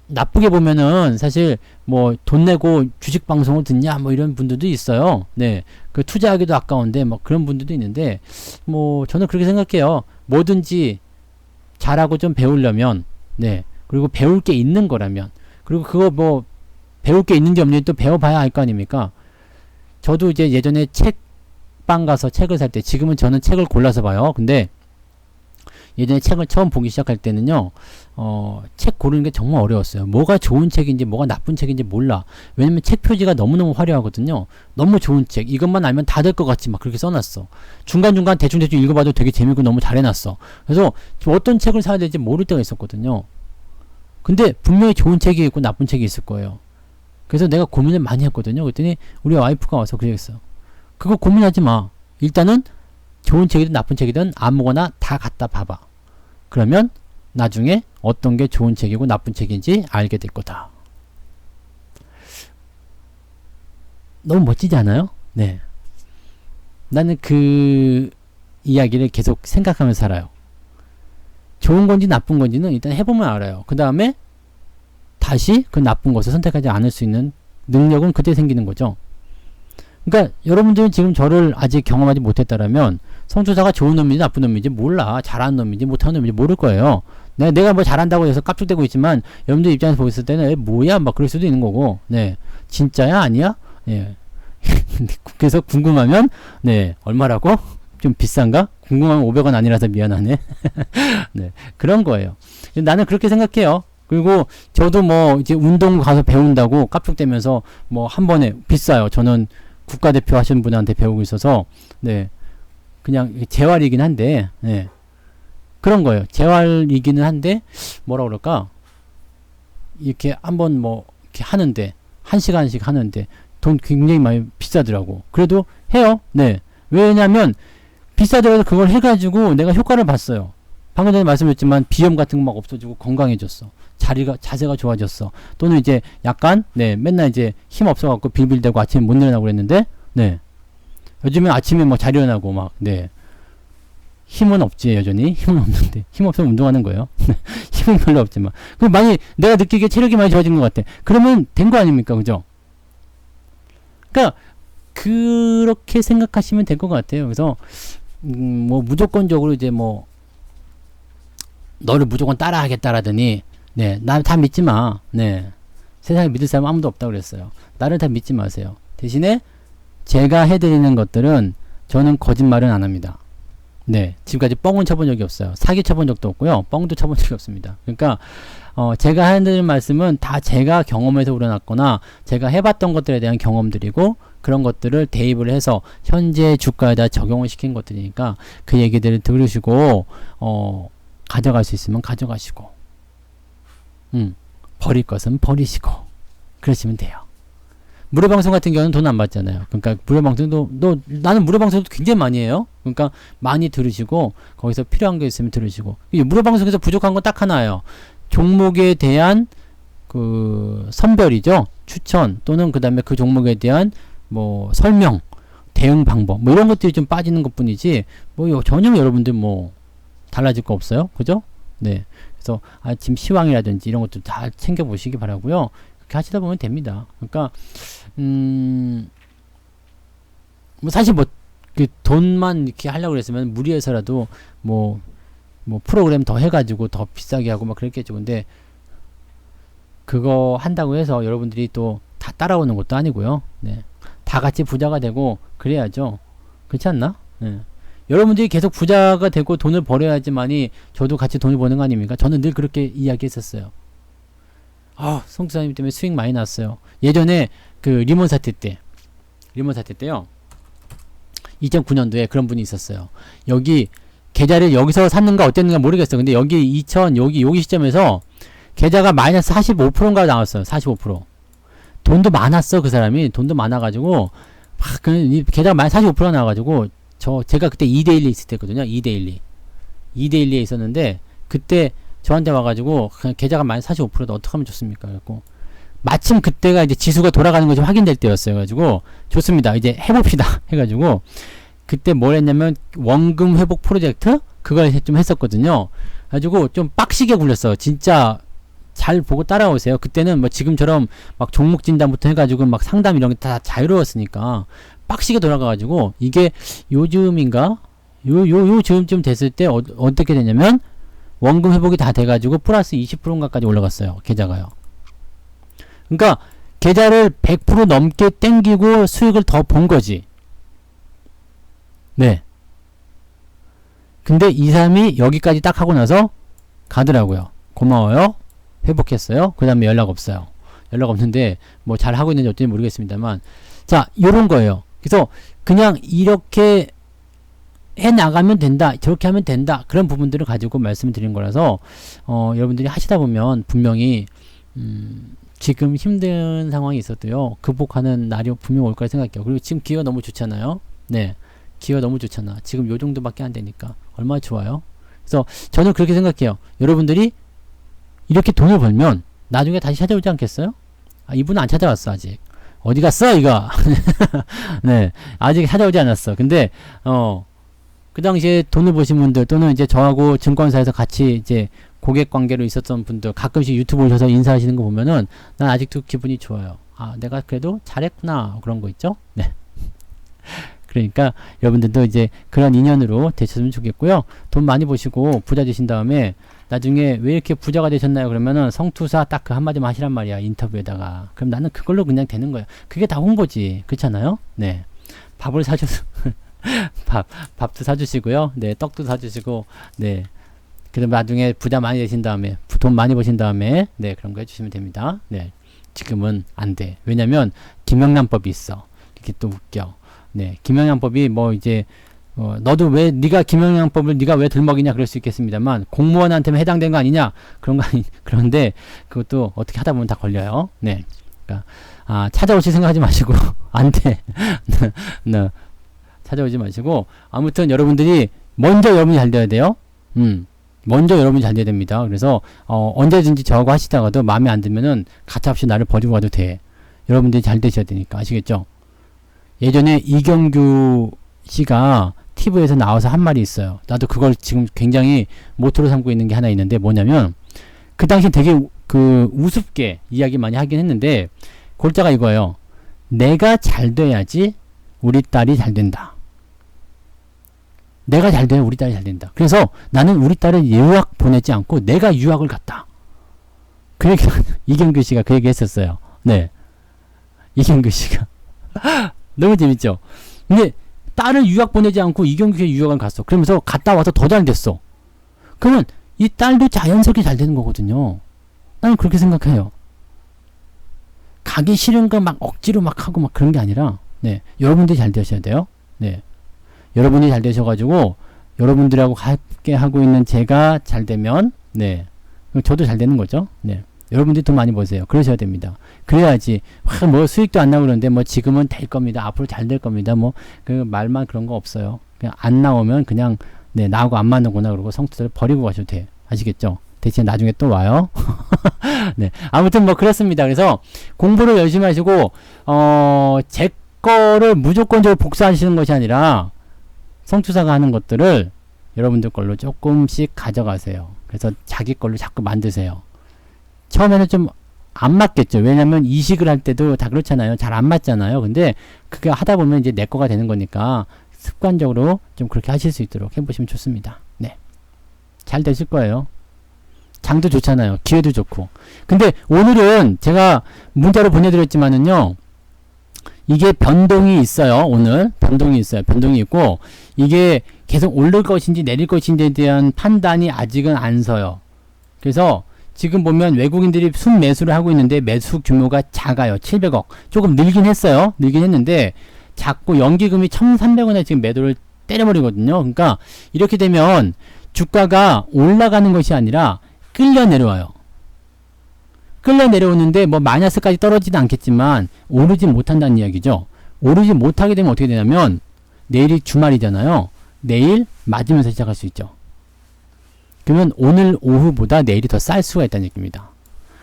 나쁘게 보면은 사실 뭐 돈 내고 주식 방송을 듣냐 뭐 이런 분들도 있어요. 네, 그 투자하기도 아까운데 뭐 그런 분들도 있는데, 뭐 저는 그렇게 생각해요. 뭐든지 잘하고 좀 배우려면, 네, 그리고 배울 게 있는 거라면, 그리고 그거 뭐 배울 게 있는지 없는지 또 배워봐야 할 거 아닙니까? 저도 이제 예전에 책방 가서 책을 살 때, 지금은 저는 책을 골라서 봐요. 근데 예전에 책을 처음 보기 시작할 때는요, 책 고르는 게 정말 어려웠어요. 뭐가 좋은 책인지 뭐가 나쁜 책인지 몰라. 왜냐면 책 표지가 너무너무 화려하거든요. 너무 좋은 책, 이것만 알면 다 될 것 같지 막 그렇게 써놨어. 중간중간 대충대충 읽어봐도 되게 재밌고 너무 잘 해놨어. 그래서 어떤 책을 사야 될지 모를 때가 있었거든요. 근데 분명히 좋은 책이 있고 나쁜 책이 있을 거예요. 그래서 내가 고민을 많이 했거든요. 그랬더니 우리 와이프가 와서 그랬어요. 그거 고민하지 마. 일단은 좋은 책이든 나쁜 책이든 아무거나 다 갖다 봐봐. 그러면 나중에 어떤 게 좋은 책이고 나쁜 책인지 알게 될 거다. 너무 멋지지 않아요? 네. 나는 그 이야기를 계속 생각하면서 살아요. 좋은 건지 나쁜 건지는 일단 해보면 알아요. 그 다음에 다시 그 나쁜 것을 선택하지 않을 수 있는 능력은 그때 생기는 거죠. 그러니까 여러분들은 지금 저를 아직 경험하지 못했다라면 성투자가 좋은 놈인지 나쁜 놈인지 몰라. 잘하는 놈인지 못하는 놈인지 모를 거예요. 내가 뭐 잘한다고 해서 깝죽대고 있지만 여러분들 입장에서 보였을 때는 뭐야 막 그럴 수도 있는 거고, 네, 진짜야 아니야? 네. 그래서 궁금하면 네, 얼마라고? 좀 비싼가? 궁금하면 500원 아니라서 미안하네. 네, 그런 거예요. 나는 그렇게 생각해요. 그리고 저도 뭐 이제 운동 가서 배운다고 깝죽대면서 뭐 한 번에 비싸요. 저는 국가대표 하시는 분한테 배우고 있어서 네, 그냥 재활이긴 한데 네, 그런 거예요. 재활이기는 한데 뭐라 그럴까? 이렇게 한번 뭐 이렇게 하는데 1시간씩 하는데 돈 굉장히 많이 비싸더라고. 그래도 해요. 네. 왜냐면 비싸더라도 그걸 해가지고 내가 효과를 봤어요. 방금 전에 말씀드렸지만 비염 같은 거 막 없어지고 건강해졌어. 자세가 좋아졌어. 또는 이제 약간 네, 맨날 이제 힘 없어갖고 빌빌대고 아침에 못 일어나고 그랬는데 네. 요즘에 아침에 뭐 잘 일어나고 막 네. 힘은 없지. 여전히 힘은 없는데 힘 없으면 운동하는 거예요. 힘은 별로 없지만 그럼 많이 내가 느끼기에 체력이 많이 좋아진 것 같아. 그러면 된 거 아닙니까? 그죠? 그러니까 그렇게 생각하시면 될 것 같아요. 그래서 뭐 무조건적으로 이제 뭐 너를 무조건 따라하겠다라더니 네, 나 다 믿지 마. 네, 세상에 믿을 사람 아무도 없다고 그랬어요. 나를 다 믿지 마세요. 대신에 제가 해드리는 것들은 저는 거짓말은 안 합니다. 네, 지금까지 뻥은 쳐본 적이 없어요. 사기 쳐본 적도 없고요. 뻥도 쳐본 적이 없습니다. 그러니까 제가 해드리는 말씀은 다 제가 경험에서 우러났거나 제가 해봤던 것들에 대한 경험들이고 그런 것들을 대입을 해서 현재 주가에다 적용을 시킨 것들이니까 그 얘기들을 들으시고 가져갈 수 있으면 가져가시고 버릴 것은 버리시고 그러시면 돼요. 무료방송 같은 경우는 돈 안 받잖아요. 그러니까 무료방송도 나는 무료방송도 굉장히 많이 해요. 그러니까 많이 들으시고 거기서 필요한 게 있으면 들으시고 무료방송에서 부족한 건 딱 하나예요. 종목에 대한 그 선별이죠. 추천 또는 그 다음에 그 종목에 대한 뭐 설명, 대응 방법 뭐 이런 것들이 좀 빠지는 것 뿐이지 뭐 전혀 여러분들 뭐 달라질 거 없어요. 그죠? 네. 그래서 아침 시황이라든지 이런 것도 다 챙겨 보시기 바라고요. 그렇게 하시다 보면 됩니다. 그러니까 뭐 사실 뭐 그 돈만 이렇게 하려고 그랬으면 무리해서라도 뭐 프로그램 더 해가지고 더 비싸게 하고 막 그랬겠죠. 근데 그거 한다고 해서 여러분들이 또 다 따라오는 것도 아니고요. 네. 다 같이 부자가 되고 그래야죠. 그렇지 않나? 네. 여러분들이 계속 부자가 되고 돈을 벌어야지만이 저도 같이 돈을 버는 거 아닙니까? 저는 늘 그렇게 이야기했었어요. 송투사님 때문에 수익 많이 났어요. 예전에 그 리몬 사태 때요. 2009년도에 그런 분이 있었어요. 여기 계좌를 여기서 샀는가 어땠는가 모르겠어. 근데 여기 여기 시점에서 계좌가 마이너스 45%인가 나왔어요. 45%. 돈도 많았어. 그 사람이 돈도 많아가지고 계좌가 마이너스 45%가 나와가지고 제가 그때 2대1에 있을 때거든요. 2대1에 있었는데 그때 저한테 와가지고 그냥 계좌가 마이너스 45%도 어떡하면 좋습니까? 그래갖고 마침 그때가 이제 지수가 돌아가는 것이 확인될 때였어요. 가지고 좋습니다. 이제 해봅시다. 해가지고 그때 뭘 했냐면 원금 회복 프로젝트 그걸 좀 했었거든요. 가지고 좀 빡시게 굴렸어. 진짜 잘 보고 따라오세요. 그때는 뭐 지금처럼 막 종목 진단부터 해가지고 막 상담 이런 게 다 자유로웠으니까 빡시게 돌아가가지고 이게 요즘인가? 즈음쯤 됐을 때 어떻게 되냐면 원금 회복이 다 돼가지고 플러스 20%인가까지 올라갔어요. 계좌가요. 그러니까 계좌를 100% 넘게 땡기고 수익을 더 본 거지. 네. 근데 이 사람이 여기까지 딱 하고 나서 가더라고요. 고마워요. 회복했어요. 그 다음에 연락 없어요. 연락 없는데 뭐 잘 하고 있는지 어떤지 모르겠습니다만 자 요런 거예요. 그래서 그냥 이렇게 해 나가면 된다. 저렇게 하면 된다. 그런 부분들을 가지고 말씀을 드린 거라서 여러분들이 하시다 보면 분명히 지금 힘든 상황이 있어도요. 극복하는 날이 분명 올 거라 생각해요. 그리고 지금 기회가 너무 좋잖아요. 네. 기회가 너무 좋잖아. 지금 요 정도밖에 안 되니까. 얼마나 좋아요. 그래서 저는 그렇게 생각해요. 여러분들이 이렇게 돈을 벌면 나중에 다시 찾아오지 않겠어요? 이분은 안 찾아왔어 아직. 어디 갔어 이거? 네. 아직 찾아오지 않았어. 근데 그 당시에 돈을 버신 분들 또는 이제 저하고 증권사에서 같이 이제 고객 관계로 있었던 분들 가끔씩 유튜브 오셔서 인사하시는 거 보면은 난 아직도 기분이 좋아요. 내가 그래도 잘했구나 그런 거 있죠? 네. 그러니까 여러분들도 이제 그런 인연으로 되셨으면 좋겠고요. 돈 많이 버시고 부자 되신 다음에 나중에 왜 이렇게 부자가 되셨나요? 그러면은 성투사 딱 그 한마디만 하시란 말이야. 인터뷰에다가. 그럼 나는 그걸로 그냥 되는 거야. 그게 다 홍보지. 그렇잖아요? 네. 밥을 사줘서 밥도 사주시고요. 네, 떡도 사주시고, 네. 그럼 나중에 부자 많이 되신 다음에, 돈 많이 버신 다음에, 네, 그런 거 해주시면 됩니다. 네. 지금은 안 돼. 왜냐면, 김영란법이 있어. 이렇게 또 웃겨. 네. 김영란법이 뭐 이제, 너도 왜, 네가 김영란법을 네가 왜 들먹이냐 그럴 수 있겠습니다만, 공무원한테만 해당된 거 아니냐? 그런 거 아니, 그런데, 그것도 어떻게 하다 보면 다 걸려요. 네. 그러니까, 찾아오실 생각하지 마시고, 안 돼. 네. 찾아오지 마시고, 아무튼 여러분들이, 먼저 여러분이 잘 돼야 돼요. 먼저 여러분이 잘 돼야 됩니다. 그래서, 언제든지 저하고 하시다가도 마음에 안 들면은, 가차없이 나를 버리고 가도 돼. 여러분들이 잘 되셔야 되니까. 아시겠죠? 예전에 이경규 씨가 TV에서 나와서 한 말이 있어요. 나도 그걸 지금 굉장히 모토로 삼고 있는 게 하나 있는데, 뭐냐면, 그 당시 되게 우습게 이야기 많이 하긴 했는데, 골자가 이거예요. 내가 잘 돼야지 우리 딸이 잘 된다. 내가 잘 돼야 우리 딸이 잘 된다. 그래서 나는 우리 딸을 유학 보내지 않고 내가 유학을 갔다. 그 얘기, 이경규 씨가 그 얘기 했었어요. 네. 이경규 씨가. 너무 재밌죠? 근데 딸을 유학 보내지 않고 이경규 씨가 유학을 갔어. 그러면서 갔다 와서 더 잘 됐어. 그러면 이 딸도 자연스럽게 잘 되는 거거든요. 나는 그렇게 생각해요. 가기 싫은 거 막 억지로 막 하고 막 그런 게 아니라, 네. 여러분들이 잘 되셔야 돼요. 네. 여러분이 잘 되셔가지고, 여러분들하고 함께 하고 있는 제가 잘 되면, 네. 저도 잘 되는 거죠. 네. 여러분들이 돈 많이 버세요. 그러셔야 됩니다. 그래야지, 뭐 수익도 안 나오고 그러는데, 뭐 지금은 될 겁니다. 앞으로 잘 될 겁니다. 뭐, 그 말만 그런 거 없어요. 그냥 안 나오면 그냥, 네, 나하고 안 맞는구나. 그러고 성투자를 버리고 가셔도 돼. 아시겠죠? 대신 나중에 또 와요. 네. 아무튼 뭐 그렇습니다. 그래서 공부를 열심히 하시고, 제 거를 무조건적으로 복사하시는 것이 아니라, 성투사가 하는 것들을 여러분들 걸로 조금씩 가져가세요. 그래서 자기 걸로 자꾸 만드세요. 처음에는 좀 안 맞겠죠. 왜냐면 이식을 할 때도 다 그렇잖아요. 잘 안 맞잖아요. 근데 그게 하다 보면 이제 내 거가 되는 거니까 습관적으로 좀 그렇게 하실 수 있도록 해보시면 좋습니다. 네. 잘 되실 거예요. 장도 좋잖아요. 기회도 좋고. 근데 오늘은 제가 문자로 보내드렸지만은요. 이게 변동이 있어요. 오늘 변동이 있어요. 변동이 있고 이게 계속 오를 것인지 내릴 것인지에 대한 판단이 아직은 안 서요. 그래서 지금 보면 외국인들이 순매수를 하고 있는데 매수 규모가 작아요. 700억. 조금 늘긴 했어요. 늘긴 했는데 작고 연기금이 1,300원에 지금 매도를 때려버리거든요. 그러니까 이렇게 되면 주가가 올라가는 것이 아니라 끌려 내려와요. 끌려 내려오는데 뭐 마이너스까지 떨어지진 않겠지만 오르지 못한다는 이야기죠. 오르지 못하게 되면 어떻게 되냐면 내일이 주말이잖아요. 내일 맞으면서 시작할 수 있죠. 그러면 오늘 오후보다 내일이 더 쌀 수가 있다는 얘기입니다.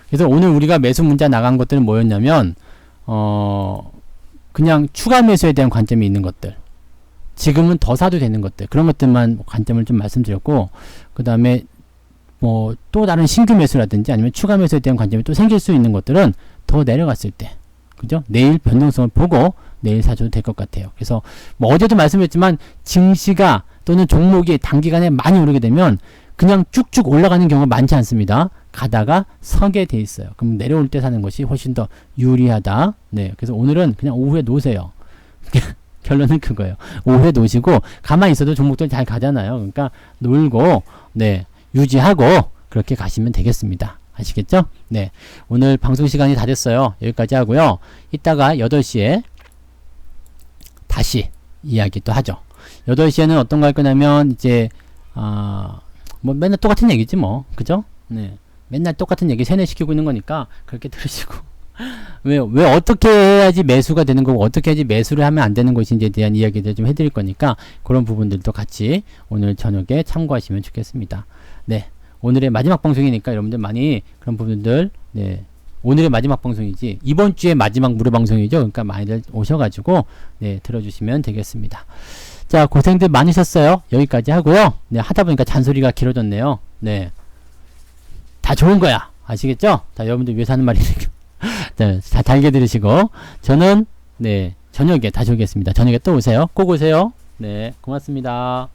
그래서 오늘 우리가 매수 문자 나간 것들은 뭐였냐면 그냥 추가 매수에 대한 관점이 있는 것들, 지금은 더 사도 되는 것들, 그런 것들만 관점을 좀 말씀드렸고, 그 다음에 뭐 또 다른 신규 매수라든지 아니면 추가 매수에 대한 관점이 또 생길 수 있는 것들은 더 내려갔을 때, 그죠? 내일 변동성을 보고 내일 사줘도 될 것 같아요. 그래서 뭐 어제도 말씀드렸지만 증시가 또는 종목이 단기간에 많이 오르게 되면 그냥 쭉쭉 올라가는 경우가 많지 않습니다. 가다가 서게 돼 있어요. 그럼 내려올 때 사는 것이 훨씬 더 유리하다. 네, 그래서 오늘은 그냥 오후에 놓으세요. 결론은 그거예요. 오후에 놓으시고 가만히 있어도 종목들 잘 가잖아요. 그러니까 놀고 네 유지하고 그렇게 가시면 되겠습니다. 아시겠죠? 네, 오늘 방송 시간이 다 됐어요. 여기까지 하고요. 이따가 8시에 다시 이야기 또 하죠. 8시에는 어떤 거 할 거냐면 이제 뭐 맨날 똑같은 얘기지 뭐, 그죠? 네, 맨날 똑같은 얘기 세뇌시키고 있는 거니까 그렇게 들으시고 왜 어떻게 해야지 매수가 되는 거고 어떻게 해야지 매수를 하면 안 되는 것인지에 대한 이야기들 좀 해드릴 거니까 그런 부분들도 같이 오늘 저녁에 참고하시면 좋겠습니다. 네, 오늘의 마지막 방송이니까 여러분들 많이 그런 부분들, 네, 오늘의 마지막 방송이지 이번 주에 마지막 무료 방송이죠. 그러니까 많이들 오셔가지고 네 들어주시면 되겠습니다. 자, 고생들 많으셨어요. 여기까지 하고요. 네, 하다 보니까 잔소리가 길어졌네요. 네, 다 좋은 거야. 아시겠죠? 다 여러분들 위해서 하는 말이니까. 네, 다 달게 들으시고 저는 네 저녁에 다시 오겠습니다. 저녁에 또 오세요. 꼭 오세요. 네, 고맙습니다.